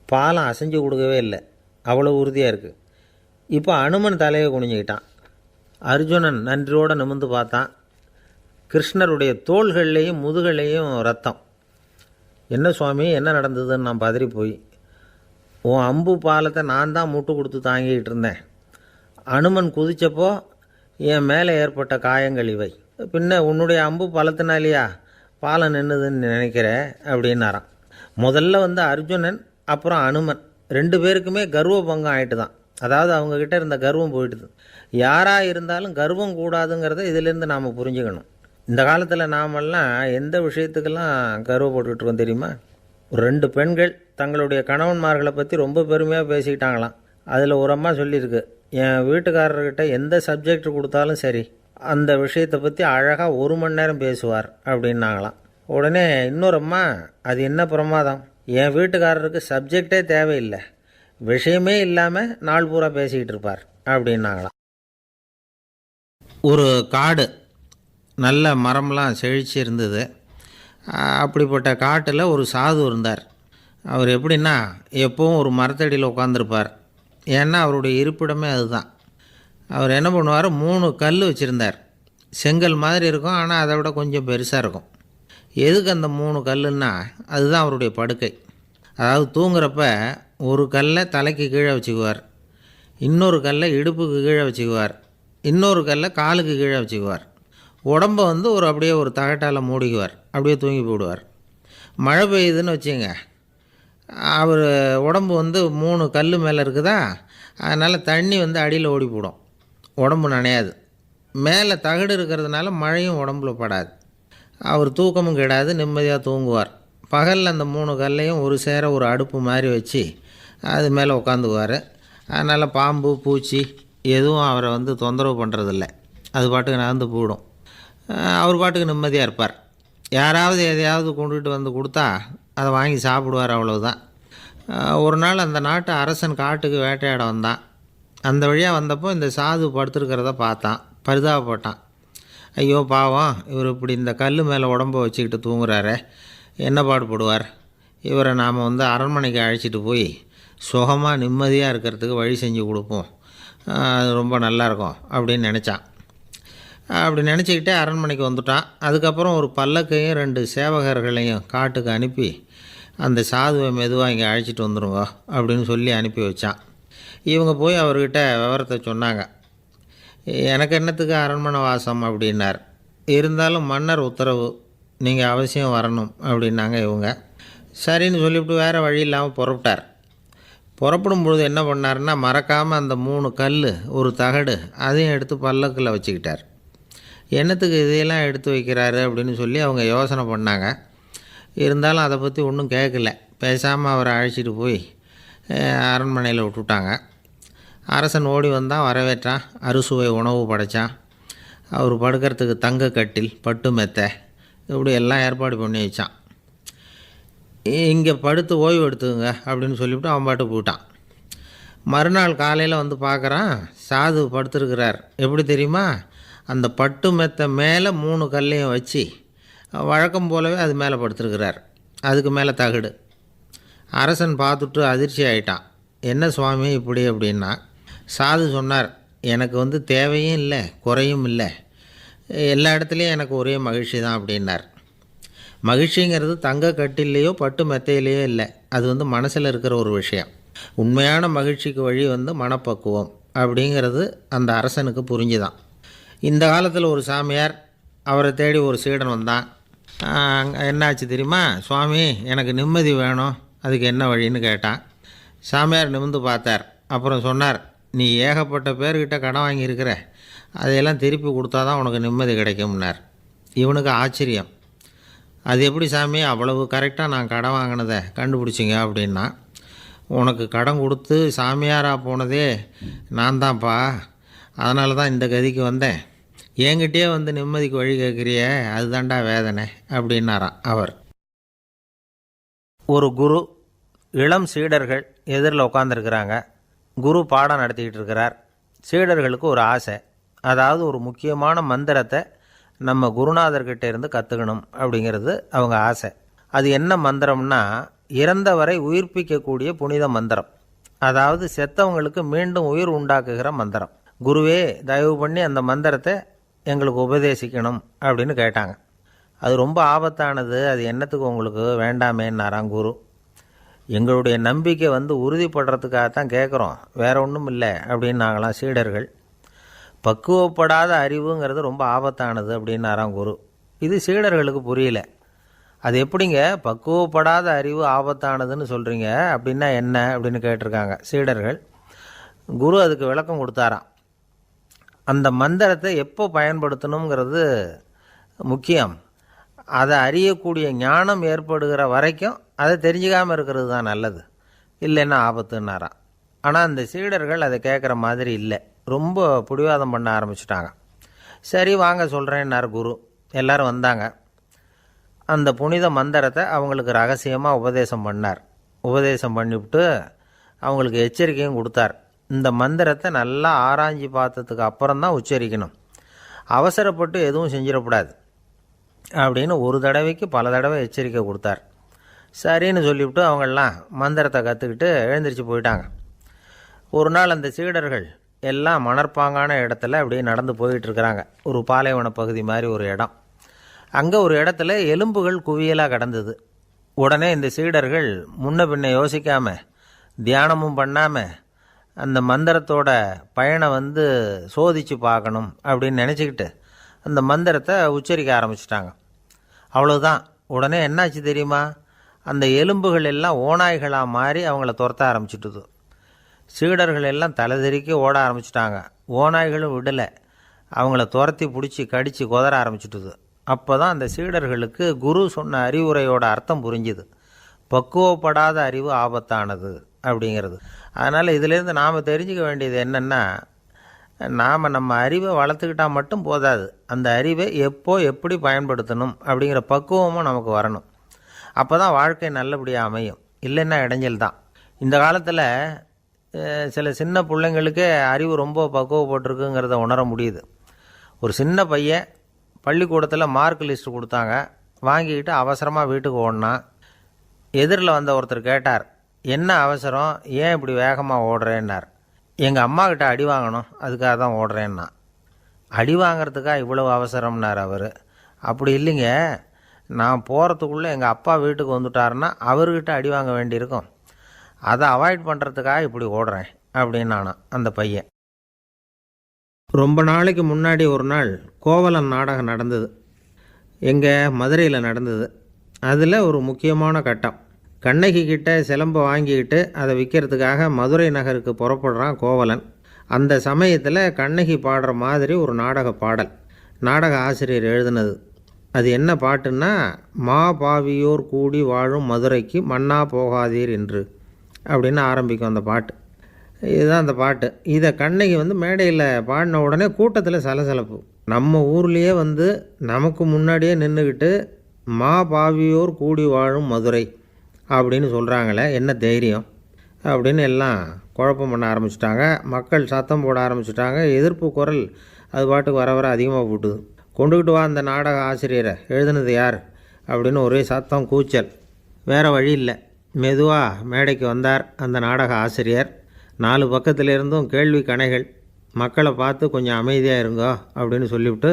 பாலம் அசைஞ்சு கொடுக்கவே இல்லை, அவ்வளோ உறுதியாக இருக்குது. இப்போ அனுமன் தலையை குனிஞ்சிக்கிட்டான். அர்ஜுனன் நன்றியோடு நிமிர்ந்து பார்த்தான். கிருஷ்ணருடைய தோள்கள்லேயும் முதுகள்லேயும் ரத்தம். என்ன சுவாமி, என்ன நடந்ததுன்னு நான் பதறி போய், உன் அம்பு பாலத்தை நான் தான் முட்டு கொடுத்து தாங்கிக்கிட்டு இருந்தேன். அனுமன் குதித்தப்போ என் மேலே ஏற்பட்ட காயங்கள் இவை. பின்ன உன்னுடைய அம்பு பலத்தினாலேயா பாலம் நின்றுதுன்னு நினைக்கிற அப்படின்னாரான். முதல்ல அர்ஜுனன் அப்புறம் அனுமன் 2 பேருக்குமே கர்வ பங்கம் ஆகிட்டு தான். அதாவது அவங்கக்கிட்ட இருந்த கர்வம் போயிட்டுது. யாராக இருந்தாலும் கர்வம் கூடாதுங்கிறத இதிலேருந்து நாம் புரிஞ்சுக்கணும். இந்த காலத்தில் நாமெல்லாம் எந்த விஷயத்துக்கெல்லாம் கர்வப்பட்டுருக்கோம் தெரியுமா? 2 பெண்கள் தங்களுடைய கணவன்மார்களை பற்றி ரொம்ப பெருமையாக பேசிக்கிட்டாங்களாம். அதில் ஒரு அம்மா சொல்லியிருக்கு, என் வீட்டுக்காரர்கிட்ட எந்த சப்ஜெக்ட் கொடுத்தாலும் சரி அந்த விஷயத்தை பற்றி அழகாக 1 மணி நேரம் பேசுவார் அப்படின்னாங்களாம். உடனே இன்னொரு அம்மா, அது என்ன பிரமாதம், என் வீட்டுக்காரருக்கு சப்ஜெக்டே தேவையில்லை, விஷயமே இல்லாமல் நாள் பூரா பேசிக்கிட்டு இருப்பார் அப்படின்னாங்களாம். ஒரு காடு, நல்ல மரம்லாம் செழிச்சு இருந்தது. அப்படிப்பட்ட காட்டில் ஒரு சாது இருந்தார். அவர் எப்படின்னா எப்போவும் ஒரு மரத்தடியில் உட்காந்துருப்பார். ஏன்னா அவருடைய இருப்பிடமே அதுதான். அவர் என்ன பண்ணுவார், 3 கல் வச்சுருந்தார். செங்கல் மாதிரி இருக்கும், ஆனால் அதை விட கொஞ்சம் பெருசாக இருக்கும். எதுக்கு அந்த 3 கல்லுன்னா அதுதான் அவருடைய படுக்கை. அதாவது தூங்குறப்ப ஒரு கல்லை தலைக்கு கீழே வச்சுக்குவார், இன்னொரு கல்லை இடுப்புக்கு கீழே வச்சுக்குவார், இன்னொரு கல்லை காலுக்கு கீழே வச்சுக்குவார். உடம்பை அப்படியே ஒரு தகட்டால் மூடிக்குவார், அப்படியே தூங்கி போடுவார். மழை பெய்யுதுன்னு வச்சுங்க, அவர் உடம்பு 3 கல் மேலே இருக்குதா, அதனால் தண்ணி அடியில் ஓடி போடும், உடம்பு நனையாது. மேலே தகடு இருக்கிறதுனால மழையும் உடம்புல படாது. அவர் தூக்கமும் கெடாது, நிம்மதியாக தூங்குவார். பகலில் அந்த 3 கல்லையும் ஒரு சேர ஒரு அடுப்பு மாதிரி வச்சு அது மேலே உட்காந்துக்குவார். அதனால் பாம்பு பூச்சி எதுவும் அவரை தொந்தரவு பண்ணுறதில்ல, அது பாட்டுக்கு நகர்ந்து போயிடும். அவர் பாட்டுக்கு நிம்மதியாக இருப்பார். யாராவது எதையாவது கொண்டுகிட்டு கொடுத்தா அதை வாங்கி சாப்பிடுவார், அவ்வளவுதான். ஒரு நாள் அந்த நாட்டு அரசன் காட்டுக்கு வேட்டையாட வந்தான். அந்த வழியாக வந்தப்போ இந்த சாது படுத்துருக்கிறத பார்த்தான், பரிதாபப்பட்டான். ஐயோ பாவம், இவர் இப்படி இந்த கல் மேலே உடம்பை வச்சுக்கிட்டு தூங்குறாரு, என்ன பாடுபடுவார்? இவரை நாம் அரண்மனைக்கு அழைச்சிட்டு போய் சுகமாக நிம்மதியாக இருக்கிறதுக்கு வழி செஞ்சு கொடுப்போம், அது ரொம்ப நல்லாயிருக்கும் அப்படின்னு நினச்சான். அப்படி நினச்சிக்கிட்டே அரண்மனைக்கு வந்துட்டான். அதுக்கப்புறம் ஒரு பல்லக்கையும் 2 சேவகர்களையும் காட்டுக்கு அனுப்பி அந்த சாதுவை மெதுவாக இங்கே அழைச்சிட்டு வந்துடுங்க அப்படின்னு சொல்லி அனுப்பி வச்சான். இவங்க போய் அவர்கிட்ட விவரத்தை சொன்னாங்க. எனக்கு என்னத்துக்கு அரண்மனை வாசம் அப்படின்னார். இருந்தாலும் மன்னர் உத்தரவு, நீங்கள் அவசியம் வரணும் அப்படின்னாங்க இவங்க. சரின்னு சொல்லிவிட்டு வேறு வழி இல்லாமல் புறப்பட்டார். புறப்படும் பொழுது என்ன பண்ணார்னா, மறக்காமல் அந்த 3 கல், ஒரு தகடு அதையும் எடுத்து பல்லக்கில் வச்சுக்கிட்டார். என்னத்துக்கு இதையெல்லாம் எடுத்து வைக்கிறாரு அப்படின்னு சொல்லி அவங்க யோசனை பண்ணாங்க. இருந்தாலும் அதை பற்றி ஒன்றும் கேட்கல. பேசாமல் அவரை அழைச்சிட்டு போய் அரண்மனையில் விட்டுட்டாங்க. அரசன் ஓடி வந்தான், வரவேற்றான், அறுசுவை உணவு படைத்தான். அவர் படுக்கிறதுக்கு தங்க கட்டில், பட்டு மெத்தை, இப்படி எல்லாம் ஏற்பாடு பண்ணி வச்சான். இங்கே படுத்து ஓய்வு எடுத்துங்க அப்படின்னு சொல்லிவிட்டு அவன் பாட்டு போயிட்டான். மறுநாள் காலையில் பார்க்குறான், சாது படுத்துருக்கிறார். எப்படி தெரியுமா? அந்த பட்டு மெத்தை மேலே 3 கல்லையும் வச்சு வழக்கம் போலவே அது மேலே படுத்துருக்கிறார். அதுக்கு மேலே தகடு. அரசன் பார்த்துட்டு அதிர்ச்சி ஆகிட்டான். என்ன சுவாமி இப்படி அப்படின்னா, சாது சொன்னார், எனக்கு தேவையும் இல்லை குறையும் இல்லை, எல்லா இடத்துலையும் எனக்கு ஒரே மகிழ்ச்சி தான் அப்படின்னார். மகிழ்ச்சிங்கிறது தங்க கட்டிலேயோ பட்டு மெத்தையிலேயோ இல்லை, அது மனசில் இருக்கிற ஒரு விஷயம். உண்மையான மகிழ்ச்சிக்கு வழி மனப்பக்குவம் அப்படிங்கிறது அந்த அரசனுக்கு புரிஞ்சுதான். இந்த காலத்தில் ஒரு சாமியார், அவரை தேடி ஒரு சீடன் வந்தான். என்னாச்சு தெரியுமா? சுவாமி, எனக்கு நிம்மதி வேணும், அதுக்கு என்ன வழின்னு கேட்டான். சாமியார் நிமிர்ந்து பார்த்தார். அப்புறம் சொன்னார், நீ ஏகப்பட்ட பேர்கிட்ட கடன் வாங்கியிருக்கிற, அதையெல்லாம் திருப்பி கொடுத்தா தான் உனக்கு நிம்மதி கிடைக்கும்னார். இவனுக்கு ஆச்சரியம். அது எப்படி சாமி, அவ்வளவு கரெக்டாக நான் கடன் வாங்கினதை கண்டுபிடிச்சிங்க அப்படின்னா, உனக்கு கடன் கொடுத்து சாமியாராக போனதே நான் தான்ப்பா, அதனால தான் இந்த கதிக்கு வந்தேன். என்கிட்டே நிம்மதிக்கு வழி கேட்குறிய, அதுதான்டா வேதனை அப்படின்னாராம் அவர். ஒரு குரு, இளம் சீடர்கள் எதிரில் உட்காந்துருக்கிறாங்க. குரு பாடம் நடத்திக்கிட்டு இருக்கிறார். சீடர்களுக்கு ஒரு ஆசை, அதாவது ஒரு முக்கியமான மந்திரத்தை நம்ம குருநாதர்கிட்ட இருந்து கற்றுக்கணும் அப்படிங்கிறது அவங்க ஆசை. அது என்ன மந்திரம்னா, இறந்தவரை உயிர்ப்பிக்கக்கூடிய புனித மந்திரம், அதாவது செத்தவங்களுக்கு மீண்டும் உயிர் உண்டாக்குகிற மந்திரம். குருவே, தயவு பண்ணி அந்த மந்திரத்தை எங்களுக்கு உபதேசிக்கணும் அப்படின்னு கேட்டாங்க. அது ரொம்ப ஆபத்தானது, அது என்னத்துக்கு உங்களுக்கு வேண்டாமேன்னாராம் குரு. எங்களுடைய நம்பிக்கை உறுதிப்படுறதுக்காகத்தான் கேட்குறோம், வேற ஒன்றும் இல்லை அப்படின்னாங்களாம் சீடர்கள். பக்குவப்படாத அறிவுங்கிறது ரொம்ப ஆபத்தானது அப்படின்னாராம் குரு. இது சீடர்களுக்கு புரியல. அது எப்படிங்க பக்குவப்படாத அறிவு ஆபத்தானதுன்னு சொல்கிறீங்க, அப்படின்னா என்ன அப்படின்னு கேட்டிருக்காங்க சீடர்கள். குரு அதுக்கு விளக்கம் கொடுத்தாராம். அந்த மந்திரத்தை எப்போ பயன்படுத்தணுங்கிறது முக்கியம். அதை அறியக்கூடிய ஞானம் ஏற்படுகிற வரைக்கும் அதை தெரிஞ்சுக்காமல் இருக்கிறது தான் நல்லது, இல்லைன்னா ஆபத்துன்னாராம். ஆனால் அந்த சீடர்கள் அதை கேட்குற மாதிரி இல்லை, ரொம்ப பிடிவாதம் பண்ண ஆரம்பிச்சிட்டாங்க. சரி வாங்க சொல்கிறேன்னார் குரு. எல்லோரும் வந்தாங்க. அந்த புனித மந்திரத்தை அவங்களுக்கு ரகசியமாக உபதேசம் பண்ணார். உபதேசம் பண்ணிவிட்டு அவங்களுக்கு எச்சரிக்கையும் கொடுத்தார். இந்த மந்திரத்தை நல்லா ஆராய்ச்சி பார்த்ததுக்கு அப்புறம்தான் உச்சரிக்கணும், அவசரப்பட்டு எதுவும் செஞ்சிடக்கூடாது அப்படின்னு ஒரு தடவைக்கு பல தடவை எச்சரிக்கை கொடுத்தார். சரின்னு சொல்லிவிட்டு அவங்கெல்லாம் மந்திரத்தை கற்றுக்கிட்டு எழுந்திரிச்சு போயிட்டாங்க. ஒரு நாள் அந்த சீடர்கள் எல்லாம் மணற்பாங்கான இடத்துல அப்படியே நடந்து போயிட்டுருக்கிறாங்க. ஒரு பாலைவன பகுதி மாதிரி ஒரு இடம். அங்கே ஒரு இடத்துல எலும்புகள் குவியலாக கிடந்தது. உடனே இந்த சீடர்கள் முன்ன பின்ன யோசிக்காமல், தியானமும் பண்ணாமல், அந்த மந்திரத்தோட பயனை சோதித்து பார்க்கணும் அப்படின்னு நினச்சிக்கிட்டு அந்த மந்திரத்தை உச்சரிக்க ஆரம்பிச்சிட்டாங்க. அவ்வளோதான். உடனே என்னாச்சு தெரியுமா? அந்த எலும்புகள் எல்லாம் ஓநாய்களாக மாறி அவங்கள துரத்த ஆரம்பிச்சிட்டுது. சீடர்கள் எல்லாம் தலைதெறிக்க ஓட ஆரம்பிச்சிட்டாங்க. ஓநாய்களும் விடலை, அவங்கள துரத்தி பிடிச்சி கடித்து கொதற ஆரம்பிச்சிட்டுது. அப்போ தான் அந்த சீடர்களுக்கு குரு சொன்ன அறிவுரையோட அர்த்தம் புரிஞ்சுது. பக்குவப்படாத அறிவு ஆபத்தானது அப்படிங்கிறது. அதனால் இதிலேருந்து நாம் தெரிஞ்சுக்க வேண்டியது என்னென்னா, நாம் நம்ம அறிவை வளர்த்துக்கிட்டால் மட்டும் போதாது, அந்த அறிவை எப்போ எப்படி பயன்படுத்தணும் அப்படிங்கிற பக்குவமும் நமக்கு வரணும். அப்போ தான் வாழ்க்கை நல்லபடியாக அமையும், இல்லைன்னா இடைஞ்சல் தான். இந்த காலத்தில் சில சின்ன பிள்ளைங்களுக்கே அறிவு ரொம்ப பக்குவப்பட்டிருக்குங்கிறத உணர முடியுது. ஒரு சின்ன பையன் பள்ளிக்கூடத்தில் மார்க் லிஸ்ட்டு கொடுத்தாங்க. வாங்கிக்கிட்டு அவசரமாக வீட்டுக்கு ஓடினான். எதிரில் வந்த ஒருத்தர் கேட்டார், என்ன அவசரம், ஏன் இப்படி வேகமாக ஓடுறேன்னார். எங்கள் அம்மாக்கிட்ட அடி வாங்கணும், அதுக்காக தான் ஓடுறேன்னா. அடி வாங்கிறதுக்கா இவ்வளவு அவசரம்னார் அவர். அப்படி இல்லைங்க, நான் போகிறதுக்குள்ளே எங்கள் அப்பா வீட்டுக்கு வந்துட்டாருன்னா அவர்கிட்ட அடி வாங்க வேண்டியிருக்கும், அதை அவாய்ட் பண்ணுறதுக்காக இப்படி ஓடுறேன் அப்படின்னு நானான் அந்த பையன். ரொம்ப நாளைக்கு முன்னாடி ஒரு நாள் கோவலன் நாடகம் நடந்தது. எங்கள் மதுரையில் நடந்தது. அதில் ஒரு முக்கியமான கட்டம். கண்ணகி கிட்ட சிலம்பை வாங்கிக்கிட்டு அதை விற்கிறதுக்காக மதுரை நகருக்கு புறப்படுறான் கோவலன். அந்த சமயத்தில் கண்ணகி பாடுற மாதிரி ஒரு நாடக பாடல் நாடக ஆசிரியர் எழுதினது. அது என்ன பாட்டுன்னா, மா பாவியோர் கூடி வாழும் மதுரைக்கு மன்னா போகாதீர் என்று அப்படின்னு ஆரம்பிக்கும் அந்த பாட்டு. இதுதான் அந்த பாட்டு. இதை கண்ணகி மேடையில் பாடின உடனே கூட்டத்தில் சலசலப்பு. நம்ம ஊர்லேயே நமக்கு முன்னாடியே நின்றுக்கிட்டு மா பாவியோர் கூடி வாழும் மதுரை அப்படின்னு சொல்கிறாங்களே, என்ன தைரியம் அப்படின்னு எல்லாம் குழப்பம் பண்ண ஆரம்பிச்சிட்டாங்க. மக்கள் சத்தம் போட ஆரம்பிச்சிட்டாங்க. எதிர்ப்பு குரல் அது பாட்டுக்கு வர வர அதிகமாக போட்டுது. கொண்டுக்கிட்டு வா அந்த நாடக ஆசிரியரை, எழுதுனது யார் அப்படின்னு ஒரே சத்தம், கூச்சல். வேறு வழி இல்லை. மெதுவாக மேடைக்கு வந்தார் அந்த நாடக ஆசிரியர். 4 பக்கத்திலிருந்தும் கேள்வி கணைகள். மக்களை பார்த்து கொஞ்சம் அமைதியாக இருங்கோ அப்படின்னு சொல்லிவிட்டு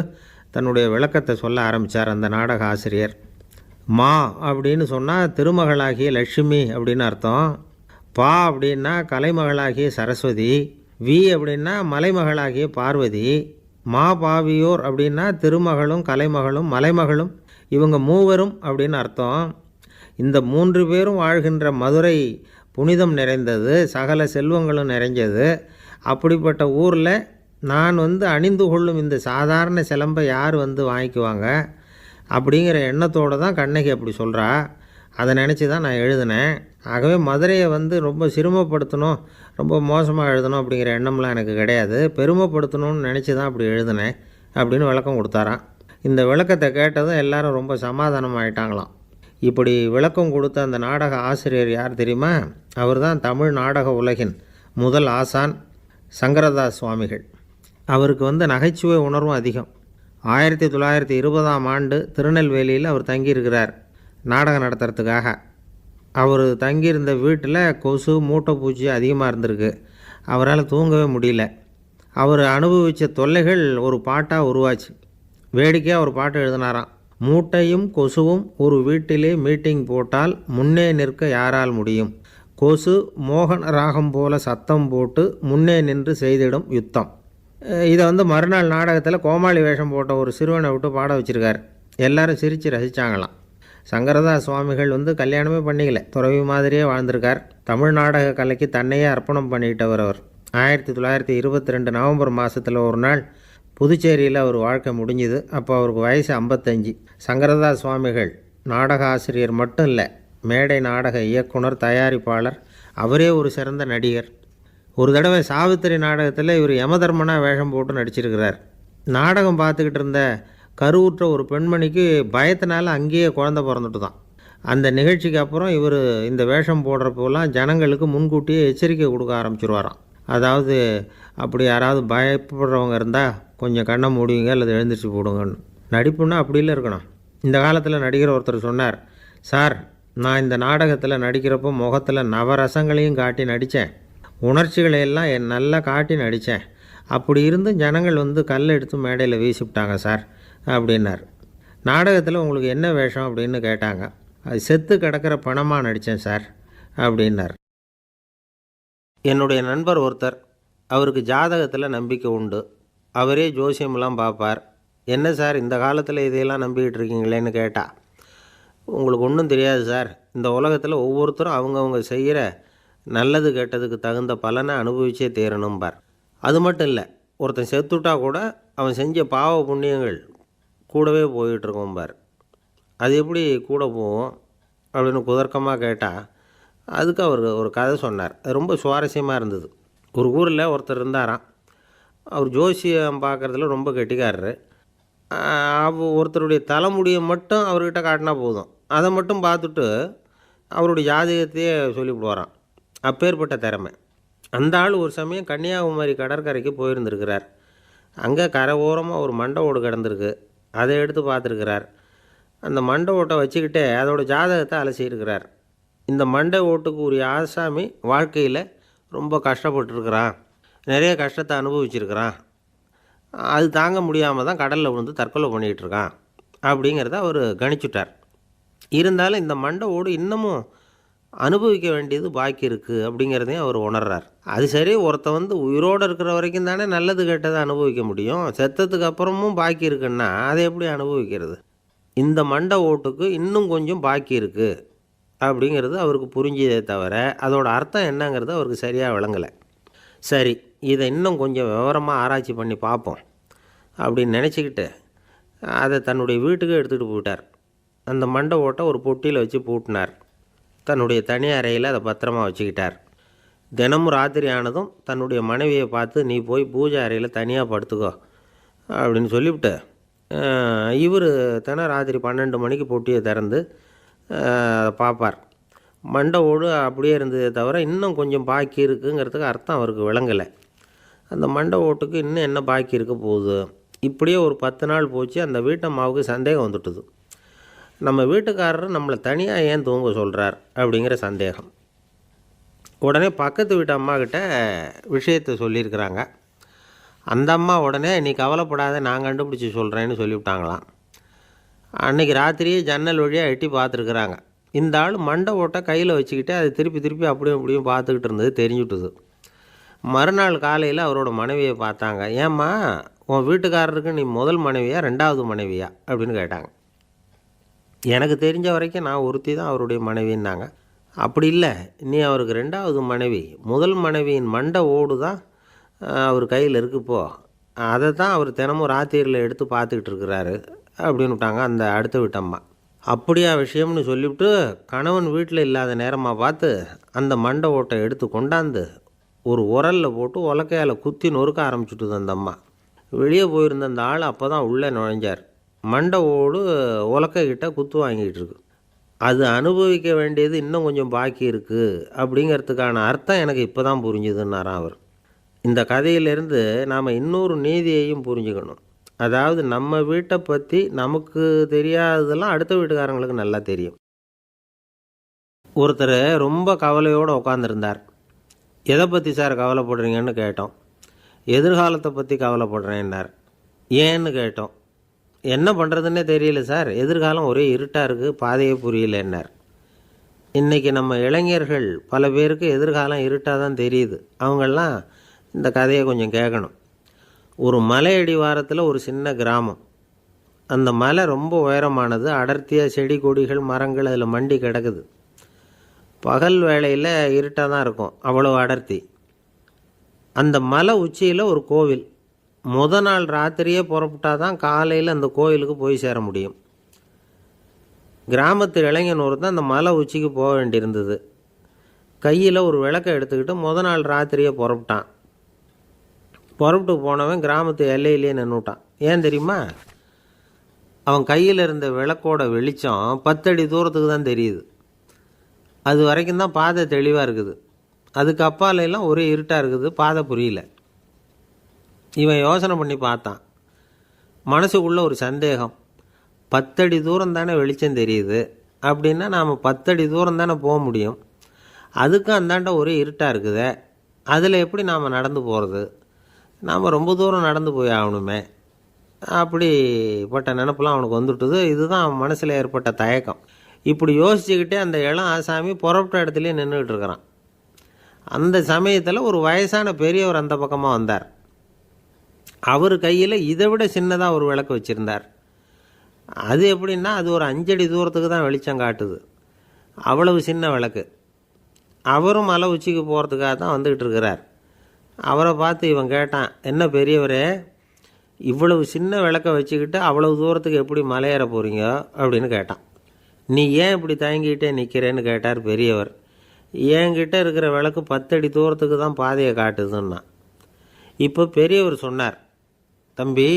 தன்னுடைய விளக்கத்தை சொல்ல ஆரம்பித்தார் அந்த நாடக ஆசிரியர். மா அப்படின்னு சொன்னால் திருமகளாகிய லட்சுமி அப்படின்னு அர்த்தம். பா அப்படின்னா கலைமகளாகிய சரஸ்வதி. வி அப்படின்னா மலைமகளாகிய பார்வதி. மா பாவியோர் அப்படின்னா திருமகளும் கலைமகளும் மலைமகளும், இவங்க மூவரும் அப்படின்னு அர்த்தம். இந்த 3 பேரும் வாழ்கின்ற மதுரை புனிதம் நிறைந்தது, சகல செல்வங்களும் நிறைஞ்சது. அப்படிப்பட்ட ஊரில் நான் அணிந்து கொள்ளும் இந்த சாதாரண சிலம்பை யார் வாங்கிக்குவாங்க அப்படிங்கிற எண்ணத்தோடு தான் கண்ணகி அப்படி சொல்கிறா. அதை நினச்சி தான் நான் எழுதினேன். ஆகவே மதுரையை ரொம்ப சிரமப்படுத்தணும், ரொம்ப மோசமாக எழுதணும் அப்படிங்கிற எண்ணம்லாம் எனக்கு கிடையாது. பெருமைப்படுத்தணும்னு நினச்சி தான் அப்படி எழுதினேன் அப்படின்னு விளக்கம் கொடுத்தாராம். இந்த விளக்கத்தை கேட்டதும் எல்லாரும் ரொம்ப சமாதானம் ஆகிட்டாங்களாம். இப்படி விளக்கம் கொடுத்த அந்த நாடக ஆசிரியர் யார் தெரியுமா? அவர் தான் தமிழ் நாடக உலகின் முதல் ஆசான் சங்கரதாஸ் சுவாமிகள். அவருக்கு நகைச்சுவை உணர்வும் அதிகம். 1920ஆம் ஆண்டு திருநெல்வேலியில் அவர் தங்கியிருக்கிறார் நாடகம் நடத்துறதுக்காக. அவர் தங்கியிருந்த வீட்டில் கொசு மூட்டைப்பூச்சி அதிகமாக இருந்திருக்கு. அவரால் தூங்கவே முடியல. அவர் அனுபவித்த தொல்லைகள் ஒரு பாட்டாக உருவாச்சு. வேடிக்கையாக ஒரு பாட்டு எழுதினாராம். மூட்டையும் கொசுவும் ஒரு வீட்டிலே மீட்டிங் போட்டால் முன்னே நிற்க யாரால் முடியும், கொசு மோகன ராகம் போல சத்தம் போட்டு முன்னே நின்று செய்திடும் யுத்தம். இதை மறுநாள் நாடகத்தில் கோமாளி வேஷம் போட்ட ஒரு சிறுவனை விட்டு பாட வச்சுருக்கார். எல்லாரும் சிரித்து ரசித்தாங்களாம். சங்கரதாஸ் சுவாமிகள் கல்யாணமே பண்ணிக்கல, துறவி மாதிரியே வாழ்ந்திருக்கார். தமிழ் நாடக கலைக்கு தன்னையே அர்ப்பணம் பண்ணிக்கிட்டவர் அவர். 1922 நவம்பர் மாதத்தில் ஒரு நாள் புதுச்சேரியில் அவர் வாழ்க்கை முடிஞ்சுது. அப்போ அவருக்கு வயசு 55. சங்கரதாஸ் சுவாமிகள் நாடக ஆசிரியர் மட்டும் இல்லை, மேடை நாடக இயக்குனர், தயாரிப்பாளர், அவரே ஒரு சிறந்த நடிகர். ஒரு தடவை சாவித்திரி நாடகத்தில் இவர் யமதர்மனாக வேஷம் போட்டு நடிச்சிருக்கிறார். நாடகம் பார்த்துக்கிட்டு இருந்த கருவுற்ற ஒரு பெண்மணிக்கு பயத்தினால அங்கேயே குழந்தை பிறந்துட்டு தான். அந்த நிகழ்ச்சிக்கு அப்புறம் இவர் இந்த வேஷம் போடுறப்போலாம் ஜனங்களுக்கு முன்கூட்டியே எச்சரிக்கை கொடுக்க ஆரம்பிச்சிருவாராம். அதாவது அப்படி யாராவது பயப்படுறவங்க இருந்தால் கொஞ்சம் கண்ணை மூடிங்க அல்லது எழுந்திரிச்சு போடுங்கன்னு. நடிப்புன்னா அப்படிலாம் இருக்கணும். இந்த காலத்தில் நடிகர் ஒருத்தர் சொன்னார், சார் நான் இந்த நாடகத்தில் நடிக்கிறப்போ முகத்தில் நவரசங்களையும் காட்டி நடித்தேன், உணர்ச்சிகளையெல்லாம் நல்லா காட்டி நடித்தேன். அப்படி இருந்து ஜனங்கள் கல் எடுத்து மேடையில் வீசிவிட்டாங்க சார் அப்படின்னார். நாடகத்தில் உங்களுக்கு என்ன வேஷம் அப்படின்னு கேட்டாங்க. அது செத்து கிடக்கிற பணமாக நடித்தேன் சார் அப்படின்னார். என்னுடைய நண்பர் ஒருத்தர், அவருக்கு ஜாதகத்தில் நம்பிக்கை உண்டு. அவரே ஜோசியமெல்லாம் பார்ப்பார். என்ன சார் இந்த காலத்தில் இதையெல்லாம் நம்பிக்கிட்டு இருக்கீங்களேன்னு கேட்டால், உங்களுக்கு ஒன்றும் தெரியாது சார், இந்த உலகத்தில் ஒவ்வொருத்தரும் அவங்கவுங்க செய்கிற நல்லது கெட்டதுக்கு தகுந்த பலனை அனுபவிச்சே தேரணும்பார். அது மட்டும் இல்லை, ஒருத்தன் செத்துட்டா கூட அவன் செஞ்ச பாவ புண்ணியங்கள் கூடவே போயிட்டுருக்கோம்பார். அது எப்படி கூட போகும் அப்படின்னு குதர்க்கமாக கேட்டால், அதுக்கு அவர் ஒரு கதை சொன்னார். அது ரொம்ப சுவாரஸ்யமாக இருந்தது. ஒரு ஊரில் ஒருத்தர் இருந்தாராம். அவர் ஜோசியம் பார்க்குறதுல ரொம்ப கெட்டிக்காரரு. ஒருத்தருடைய தலைமுடியை மட்டும் அவர்கிட்ட காட்டினா போதும், அதை மட்டும் பார்த்துட்டு அவருடைய ஜாதகத்தையே சொல்லிவிடுவாராம். அப்பேற்பட்ட திறமை. அந்த ஆள் ஒரு சமயம் கன்னியாகுமரி கடற்கரைக்கு போயிருந்துருக்கிறார். அங்கே கரை ஓரமாக ஒரு மண்டை ஓடு கிடந்திருக்கு. அதை எடுத்து பார்த்துருக்கிறார். அந்த மண்டை ஓட்டை வச்சுக்கிட்டே அதோட ஜாதகத்தை அலசியிருக்கிறார். இந்த மண்டை ஓட்டுக்கு உரிய ஆசாமி வாழ்க்கையில் ரொம்ப கஷ்டப்பட்டுருக்கிறான், நிறைய கஷ்டத்தை அனுபவிச்சிருக்கிறான், அது தாங்க முடியாமல் தான் கடலில் விழுந்து தற்கொலை பண்ணிக்கிட்டு இருக்கான் அப்படிங்கிறத அவர் கணிச்சுட்டார். இருந்தாலும் இந்த மண்டை ஓடு இன்னமும் அனுபவிக்க வேண்டியது பாக்கி இருக்குது அப்படிங்கிறதையும் அவர் உணர்றார். அது சரி, ஒருத்த உயிரோடு இருக்கிற வரைக்கும் தானே நல்லது கெட்டதை அனுபவிக்க முடியும். செத்ததுக்கு அப்புறமும் பாக்கி இருக்குன்னா அதை எப்படி அனுபவிக்கிறது? இந்த மண்டை ஓட்டுக்கு இன்னும் கொஞ்சம் பாக்கி இருக்குது அப்படிங்கிறது அவருக்கு புரிஞ்சதே தவிர அதோட அர்த்தம் என்னங்கிறது அவருக்கு சரியாக விளங்கலை. சரி, இதை இன்னும் கொஞ்சம் விவரமாக ஆராய்ச்சி பண்ணி பார்ப்போம் அப்படின்னு நினச்சிக்கிட்டு அதை தன்னுடைய வீட்டுக்கு எடுத்துகிட்டு போயிட்டார். அந்த மண்டை ஓட்டை ஒரு பொட்டியில் வச்சு பூட்டினார். தன்னுடைய தனி அறையில் அதை பத்திரமா வச்சுக்கிட்டார். தினமும் ராத்திரி ஆனதும் தன்னுடைய மனைவியை பார்த்து, நீ போய் பூஜை அறையில் தனியாக படுத்துக்கோ அப்படின்னு சொல்லிவிட்டு இவர் தினம் ராத்திரி 12 மணிக்கு பொட்டியை திறந்து பார்ப்பார். மண்டை ஓடு அப்படியே இருந்ததே தவிர இன்னும் கொஞ்சம் பாக்கி இருக்குங்கிறதுக்கு அர்த்தம் அவருக்கு விளங்கலை. அந்த மண்டை ஓட்டுக்கு இன்னும் என்ன பாக்கி இருக்க போகுது? இப்படியே ஒரு 10 நாள் போச்சு. அந்த வீட்டம்மாவுக்கு சந்தேகம் வந்துட்டுது. நம்ம வீட்டுக்காரர் நம்மளை தனியாக ஏன் தூங்க சொல்கிறார் அப்படிங்கிற சந்தேகம். உடனே பக்கத்து வீட்டு அம்மாக்கிட்ட விஷயத்தை சொல்லியிருக்கிறாங்க. அந்த அம்மா உடனே, நீ கவலைப்படாத, நான் கண்டுபிடிச்சி சொல்கிறேன்னு சொல்லிவிட்டாங்களாம். அன்றைக்கி ராத்திரியே ஜன்னல் வழியாக எட்டி பார்த்துருக்குறாங்க. இந்த ஆள் மண்டை ஓட்டை கையில் வச்சுக்கிட்டு அதை திருப்பி திருப்பி அப்படியும் இப்படியும் பார்த்துக்கிட்டு இருந்தது தெரிஞ்சுட்டுது. மறுநாள் காலையில் அவரோட மனைவியை பார்த்தாங்க. ஏம்மா, உன் வீட்டுக்காரருக்கு நீ முதல் மனைவியா 2வது மனைவியா அப்படின்னு கேட்டாங்க. எனக்கு தெரிஞ்ச வரைக்கும் நான் ஒருத்தி தான் அவருடைய மனைவின்னாங்க. அப்படி இல்லை, நீ அவருக்கு 2வது மனைவி. முதல் மனைவியின் மண்டை ஓடு தான் அவர் கையில் இருக்குப்போ, அதை தான் அவர் தினமும் ராத்திரியில் எடுத்து பார்த்துக்கிட்டு இருக்கிறாரு அப்படின்னு விட்டாங்க அந்த அடுத்த வீட்டம்மா. அப்படியா விஷயம்னு சொல்லிவிட்டு கணவன் வீட்டில் இல்லாத நேரமாக பார்த்து அந்த மண்டை ஓட்டை எடுத்து கொண்டாந்து ஒரு உரலில் போட்டு உலக்கையால் குத்தி நொறுக்க ஆரம்பிச்சுட்டுது அந்த அம்மா. வெளியே போயிருந்த அந்த ஆள் அப்போ தான் உள்ளே நுழைஞ்சார். மண்டை ஓடு உலக்கைக்கிட்ட குத்து வாங்கிட்டு இருக்கு. அது அனுபவிக்க வேண்டியது இன்னும் கொஞ்சம் பாக்கி இருக்குது அப்படிங்கிறதுக்கான அர்த்தம் எனக்கு இப்போ தான் புரிஞ்சுதுன்னாராம் அவர். இந்த கதையிலேருந்து நாம் இன்னொரு நீதியையும் புரிஞ்சுக்கணும். அதாவது நம்ம வீட்டை பற்றி நமக்கு தெரியாததெல்லாம் அடுத்த வீட்டுக்காரங்களுக்கு நல்லா தெரியும். ஒருத்தர் ரொம்ப கவலையோடு உட்காந்துருந்தார். எதை பற்றி சார் கவலைப்படுறீங்கன்னு கேட்டோம். எதிர்காலத்தை பற்றி கவலைப்படுறேன்னார். ஏன்னு கேட்டோம். என்ன பண்ணுறதுன்னே தெரியல சார், எதிர்காலம் ஒரே இருட்டாக இருக்குது, பாதையே புரியலன்னார். இன்றைக்கி நம்ம இளைஞர்கள் பல பேருக்கு எதிர்காலம் இருட்டாக தான் தெரியுது. அவங்கெல்லாம் இந்த கதையை கொஞ்சம் கேட்கணும். ஒரு மலை அடிவாரத்தில் ஒரு சின்ன கிராமம். அந்த மலை ரொம்ப உயரமானது. அடர்த்தியாக செடி கொடிகள் மரங்கள் அதில் மண்டி கிடக்குது. பகல் வேளையில் இருட்டாக தான் இருக்கும், அவ்வளோ அடர்த்தி. அந்த மலை உச்சியில் ஒரு கோவில். நாள் ராத்திரியே புறப்பட்டால் தான் காலையில் அந்த கோயிலுக்கு போய் சேர முடியும். கிராமத்து இளைஞன் ஒருத்தன் அந்த மலை உச்சிக்கு போக வேண்டியிருந்தது. கையில் ஒரு விளக்கை எடுத்துக்கிட்டு நாள் ராத்திரியே புறப்பட்டான். புறப்பட்டு போனவன் கிராமத்து எல்லையிலேயே நின்றுட்டான். ஏன் தெரியுமா? அவன் கையில் இருந்த விளக்கோட வெளிச்சம் 10 அடி தூரத்துக்கு தான் தெரியுது. அது வரைக்கும் தான் பாதை தெளிவாக இருக்குது. அதுக்கு அப்பாலெல்லாம் ஒரே இருட்டாக இருக்குது, பாதை புரியல. இவன் யோசனை பண்ணி பார்த்தான். மனசுக்குள்ளே ஒரு சந்தேகம். 10 அடி தூரம் தானே வெளிச்சம் தெரியுது அப்படின்னா நாம் 10 அடி தூரம் தானே போக முடியும். அதுக்கும் அந்தாண்ட ஒரே இருட்டாக இருக்குதே, அதில் எப்படி நாம் நடந்து போகிறது? நாம் ரொம்ப தூரம் நடந்து போய் ஆகணுமே. அப்படிப்பட்ட நினப்பெல்லாம் அவனுக்கு வந்துவிட்டது. இதுதான் அவன் மனசில் ஏற்பட்ட தயக்கம். இப்படி யோசிச்சுக்கிட்டே அந்த இளம் ஆசாமி புறப்பட்ட இடத்துலையே நின்றுக்கிட்டு இருக்கிறான். அந்த சமயத்தில் ஒரு வயசான பெரியவர் அந்த பக்கமாக வந்தார். அவர் கையில் இதை விட சின்னதாக ஒரு விளக்கு வச்சுருந்தார். அது எப்படின்னா அது ஒரு 5 அடி தூரத்துக்கு தான் வெளிச்சம் காட்டுது. அவ்வளவு சின்ன விளக்கு. அவரும் மலை உச்சிக்கு போகிறதுக்காக தான் வந்துக்கிட்டு இருக்கிறார். அவரை பார்த்து இவன் கேட்டான், என்ன பெரியவரே, இவ்வளவு சின்ன விளக்கை வச்சுக்கிட்டு அவ்வளவு தூரத்துக்கு எப்படி மலையேற போகிறீங்க அப்படின்னு கேட்டான். நீ ஏன் இப்படி தயங்கிக்கிட்டே நிற்கிறேன்னு கேட்டார் பெரியவர். என்கிட்ட இருக்கிற விளக்கு 10 அடி தூரத்துக்கு தான் பாதையை காட்டுதுன்னா. இப்போ பெரியவர் சொன்னார், தம்பி,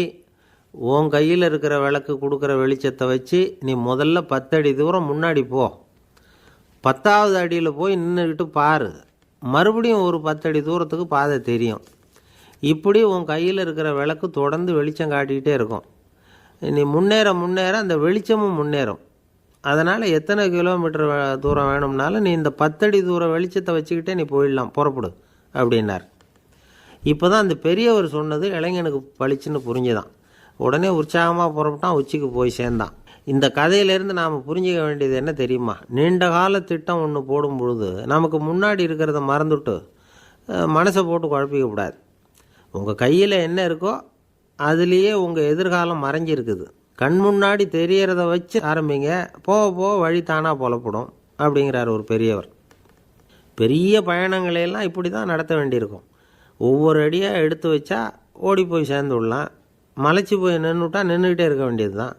உன் கையில் இருக்கிற விளக்கு கொடுக்குற வெளிச்சத்தை வச்சு நீ முதல்ல 10 அடி தூரம் முன்னாடி போ. 10வது அடியில் போய் நின்றுக்கிட்டு பாரு. மறுபடியும் ஒரு 10 அடி தூரத்துக்கு பாதை தெரியும். இப்படி உன் கையில் இருக்கிற விளக்கு தொடர்ந்து வெளிச்சம் காட்டிக்கிட்டே இருக்கும். நீ முன்னேற முன்னேற அந்த வெளிச்சமும் முன்னேறும். அதனால் எத்தனை கிலோமீட்டர் தூரம் வேணும்னாலும் நீ இந்த 10 அடி தூரம் வெளிச்சத்தை வச்சுக்கிட்டே நீ போயிடலாம், புறப்படு அப்படின்னார். இப்போ தான் அந்த பெரியவர் சொன்னது இளைஞனுக்கு பளிச்சுன்னு புரிஞ்சுதான். உடனே உற்சாகமாக புறப்பட்டான், உச்சிக்கு போய் சேர்ந்தான். இந்த கதையிலேருந்து நாம் புரிஞ்சிக்க வேண்டியது என்ன தெரியுமா? நீண்ட கால திட்டம் ஒன்று போடும் பொழுது நமக்கு முன்னாடி இருக்கிறத மறந்துட்டு மனசை போட்டு குழப்பிக்கக்கூடாது. உங்கள் கையில் என்ன இருக்கோ அதுலேயே உங்கள் எதிர்காலம் மறைஞ்சிருக்குது. கண் முன்னாடி தெரியறத வச்சு ஆரம்பிங்க, போக போக வழி தானாக புலப்படும் அப்படிங்கிறார் ஒரு பெரியவர். பெரிய பயணங்களையெல்லாம் இப்படி தான் நடத்த வேண்டியிருக்கும். ஒவ்வொரு அடியாக எடுத்து வச்சா ஓடி போய் சேர்ந்து விடலாம், மலைச்சி போய் நின்றுட்டா நின்றுக்கிட்டே இருக்க வேண்டியது தான்.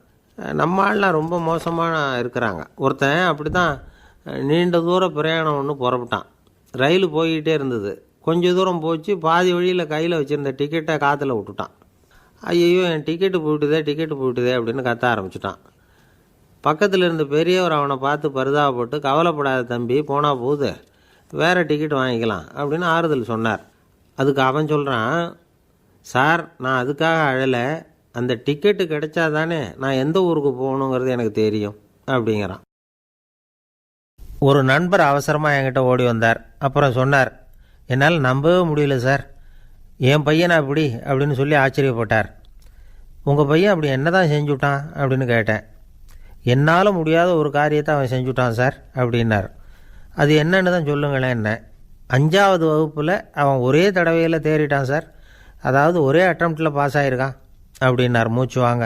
நம்ம ஆள்லாம் ரொம்ப மோசமான இருக்கிறாங்க. ஒருத்தன் அப்படி தான் நீண்ட தூர பிரயாணம் ஒன்று புறப்பட்டான். ரயில் போய்கிட்டே இருந்தது. கொஞ்சம் தூரம் போச்சு, பாதி வழியில் கையில் வச்சுருந்த டிக்கெட்டை காற்றுல விட்டுட்டான். ஐயோ என் டிக்கெட்டு போயிட்டுதே அப்படின்னு கத்த ஆரம்பிச்சிட்டான். பக்கத்தில் இருந்த பெரியவர் அவனை பார்த்து பரிதாபப்பட்டு, கவலைப்படாத தம்பி, போனால் போகுது, வேறு டிக்கெட் வாங்கிக்கலாம் அப்படின்னு ஆறுதல் சொன்னார். அதுக்கு அவன் சொல்கிறான், சார் நான் அதுக்காக அழலை, அந்த டிக்கெட்டு கிடைச்சா தானே நான் எந்த ஊருக்கு போகணுங்கிறது எனக்கு தெரியும் அப்படிங்கிறான். ஒரு நண்பர் அவசரமாக என்கிட்ட ஓடி வந்தார். அப்புறம் சொன்னார், என்னால் நம்பவே முடியல சார், என் பையனை அப்படி அப்படின்னு சொல்லி ஆச்சரியப்பட்டார். உங்கள் பையன் அப்படி என்ன தான் செஞ்சுட்டான் அப்படின்னு கேட்டேன். என்னால் முடியாத ஒரு காரியத்தை அவன் செஞ்சுட்டான் சார் அப்படின்னார். அது என்னன்னு தான் சொல்லுங்களேன். என்ன 5ஆவது வகுப்பில் அவன் ஒரே தடவையில் தேறிட்டான் சார், அதாவது ஒரே அட்டம்ப்டில் பாஸ் ஆகிருக்கான் அப்படின்னார் மூச்சு வாங்க.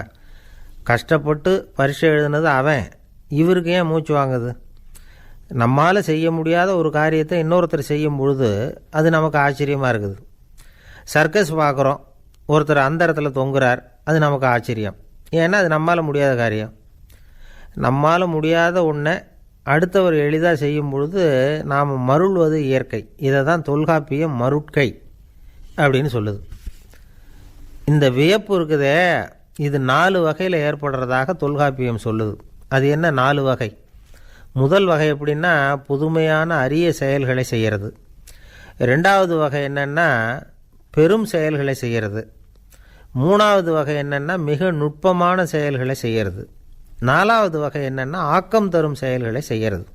கஷ்டப்பட்டு பரீட்சை எழுதுனது அவன், இவருக்கு ஏன் மூச்சு வாங்குது? நம்மால் செய்ய முடியாத ஒரு காரியத்தை இன்னொருத்தர் செய்யும் பொழுது அது நமக்கு ஆச்சரியமாக இருக்குது. சர்க்கஸ் பார்க்குறோம், ஒருத்தர் அந்த இடத்துல தொங்குறார், அது நமக்கு ஆச்சரியம். ஏன்னா அது நம்மால் முடியாத காரியம். நம்மால் முடியாத ஒன்றை அடுத்தவர் எளிதாக செய்யும் பொழுது நாம் மருள்வது இயற்கை. இதை தான் தொல்காப்பியம் மருட்கை அப்படின்னு சொல்லுது. இந்த வியப்பு இருக்குதே, இது 4 வகையில் ஏற்படுறதாக தொல்காப்பியம் சொல்லுது. அது என்ன 4 வகை? முதல் வகை எப்படின்னா புதுமையான அரிய செயல்களை செய்கிறது. 2வது வகை என்னென்னா பெரும் செயல்களை செய்கிறது. 3வது வகை என்னென்னா மிக நுட்பமான செயல்களை செய்கிறது. 4வது வகை என்னென்னா ஆக்கம் தரும் செயல்களை செய்கிறது.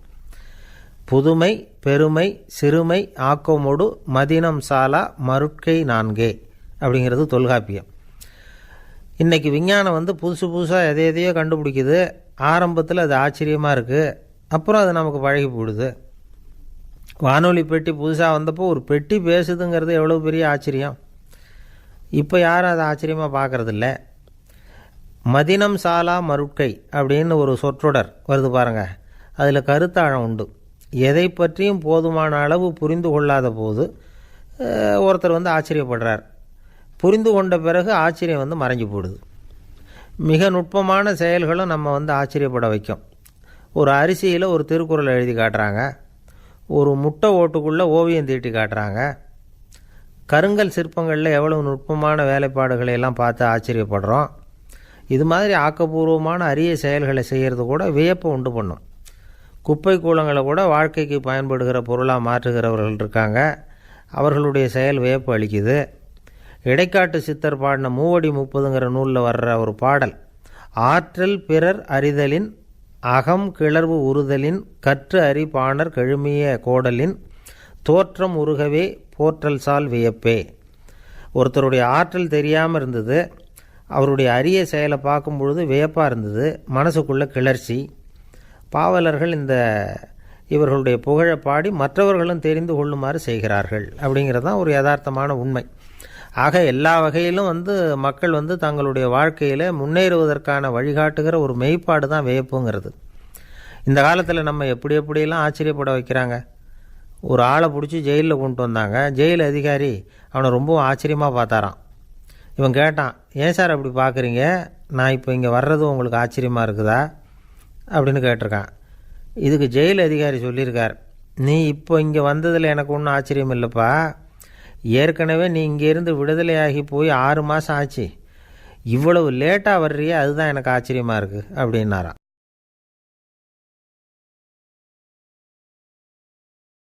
புதுமை, பெருமை, சிறுமை, ஆக்கமோடு மதினம் சாலா மருட்கை 4 அப்படிங்கிறது தொல்காப்பியம். இன்றைக்கி விஞ்ஞானம் புதுசு புதுசாக எதையோ கண்டுபிடிக்குது. ஆரம்பத்தில் அது ஆச்சரியமாக இருக்குது, அப்புறம் அது நமக்கு பழகி போடுது. வானொலி பெட்டி புதுசாக வந்தப்போ ஒரு பெட்டி பேசுதுங்கிறது எவ்வளோ பெரிய ஆச்சரியம். இப்போ யாரும் அதை ஆச்சரியமாக பார்க்குறதில்ல. மதினம் சாலா மருட்கை அப்படின்னு ஒரு சொற்றொடர் வருது பாருங்கள், அதில் கருத்தாழம் உண்டு. எதை பற்றியும் போதுமான அளவு புரிந்து கொள்ளாத போது ஒருத்தர் ஆச்சரியப்படுறார். புரிந்து கொண்ட பிறகு ஆச்சரியம் மறைஞ்சு போடுது. மிக நுட்பமான செயல்களும் நம்ம ஆச்சரியப்பட வைக்கும். ஒரு அரிசியில் ஒரு திருக்குறள் எழுதி காட்டுறாங்க, ஒரு முட்டை ஓட்டுக்குள்ளே ஓவியம் தீட்டி காட்டுறாங்க. கருங்கல் சிற்பங்களில் எவ்வளவு நுட்பமான வேலைப்பாடுகளை எல்லாம் பார்த்து ஆச்சரியப்படுறோம். இது மாதிரி ஆக்கப்பூர்வமான அரிய செயல்களை செய்கிறது கூட வியப்பை உண்டு பண்ணும். குப்பை கூலங்களை கூட வாழ்க்கைக்கு பயன்படுகிற பொருளாக மாற்றுகிறவர்கள் இருக்காங்க, அவர்களுடைய செயல் வியப்பு அளிக்குது. இடைக்காட்டு சித்தர் பாடின 30 நூலில் வர்ற ஒரு பாடல், ஆற்றல் பிறர் அறிதலின் அகம் கிளர்வு உறுதலின் கற்று அறி பாணர் கழுமிய கோடலின் தோற்றம் உருகவே போற்றல் சால் வியப்பே. ஒருத்தருடைய ஆற்றல் தெரியாமல் இருந்தது, அவருடைய அரிய செயலை பார்க்கும் பொழுது வியப்பாக இருந்தது, மனசுக்குள்ளே கிளர்ச்சி. பாவலர்கள் இவர்களுடைய புகழை பாடி மற்றவர்களும் தெரிந்து கொள்ளுமாறு செய்கிறார்கள் அப்படிங்கிறது தான் ஒரு யதார்த்தமான உண்மை. ஆக எல்லா வகையிலும் மக்கள் தங்களுடைய வாழ்க்கையில் முன்னேறுவதற்கான வழிகாட்டுகிற ஒரு மெய்ப்பாடு தான் வியப்புங்கிறது. இந்த காலத்தில் நம்ம எப்படியெல்லாம் ஆச்சரியப்பட வைக்கிறாங்க. ஒரு ஆளை பிடிச்சி ஜெயிலில் கொண்டு வந்தாங்க. ஜெயில் அதிகாரி அவனை ரொம்பவும் ஆச்சரியமாக பார்த்தாரான். இவன் கேட்டான், ஏன் சார் அப்படி பார்க்குறீங்க, நான் இப்போ இங்கே வர்றது உங்களுக்கு ஆச்சரியமாக இருக்குதா அப்படின்னு கேட்டிருக்கான். இதுக்கு ஜெயில் அதிகாரி சொல்லியிருக்கார், நீ இப்போ இங்கே வந்ததில் எனக்கு ஒன்றும் ஆச்சரியம் இல்லைப்பா, ஏற்கனவே நீ இங்கேருந்து விடுதலையாகி போய் 6 மாதம் ஆச்சு, இவ்வளவு லேட்டாக வர்றியே அதுதான் எனக்கு ஆச்சரியமாக இருக்குது அப்படின்னாரான்.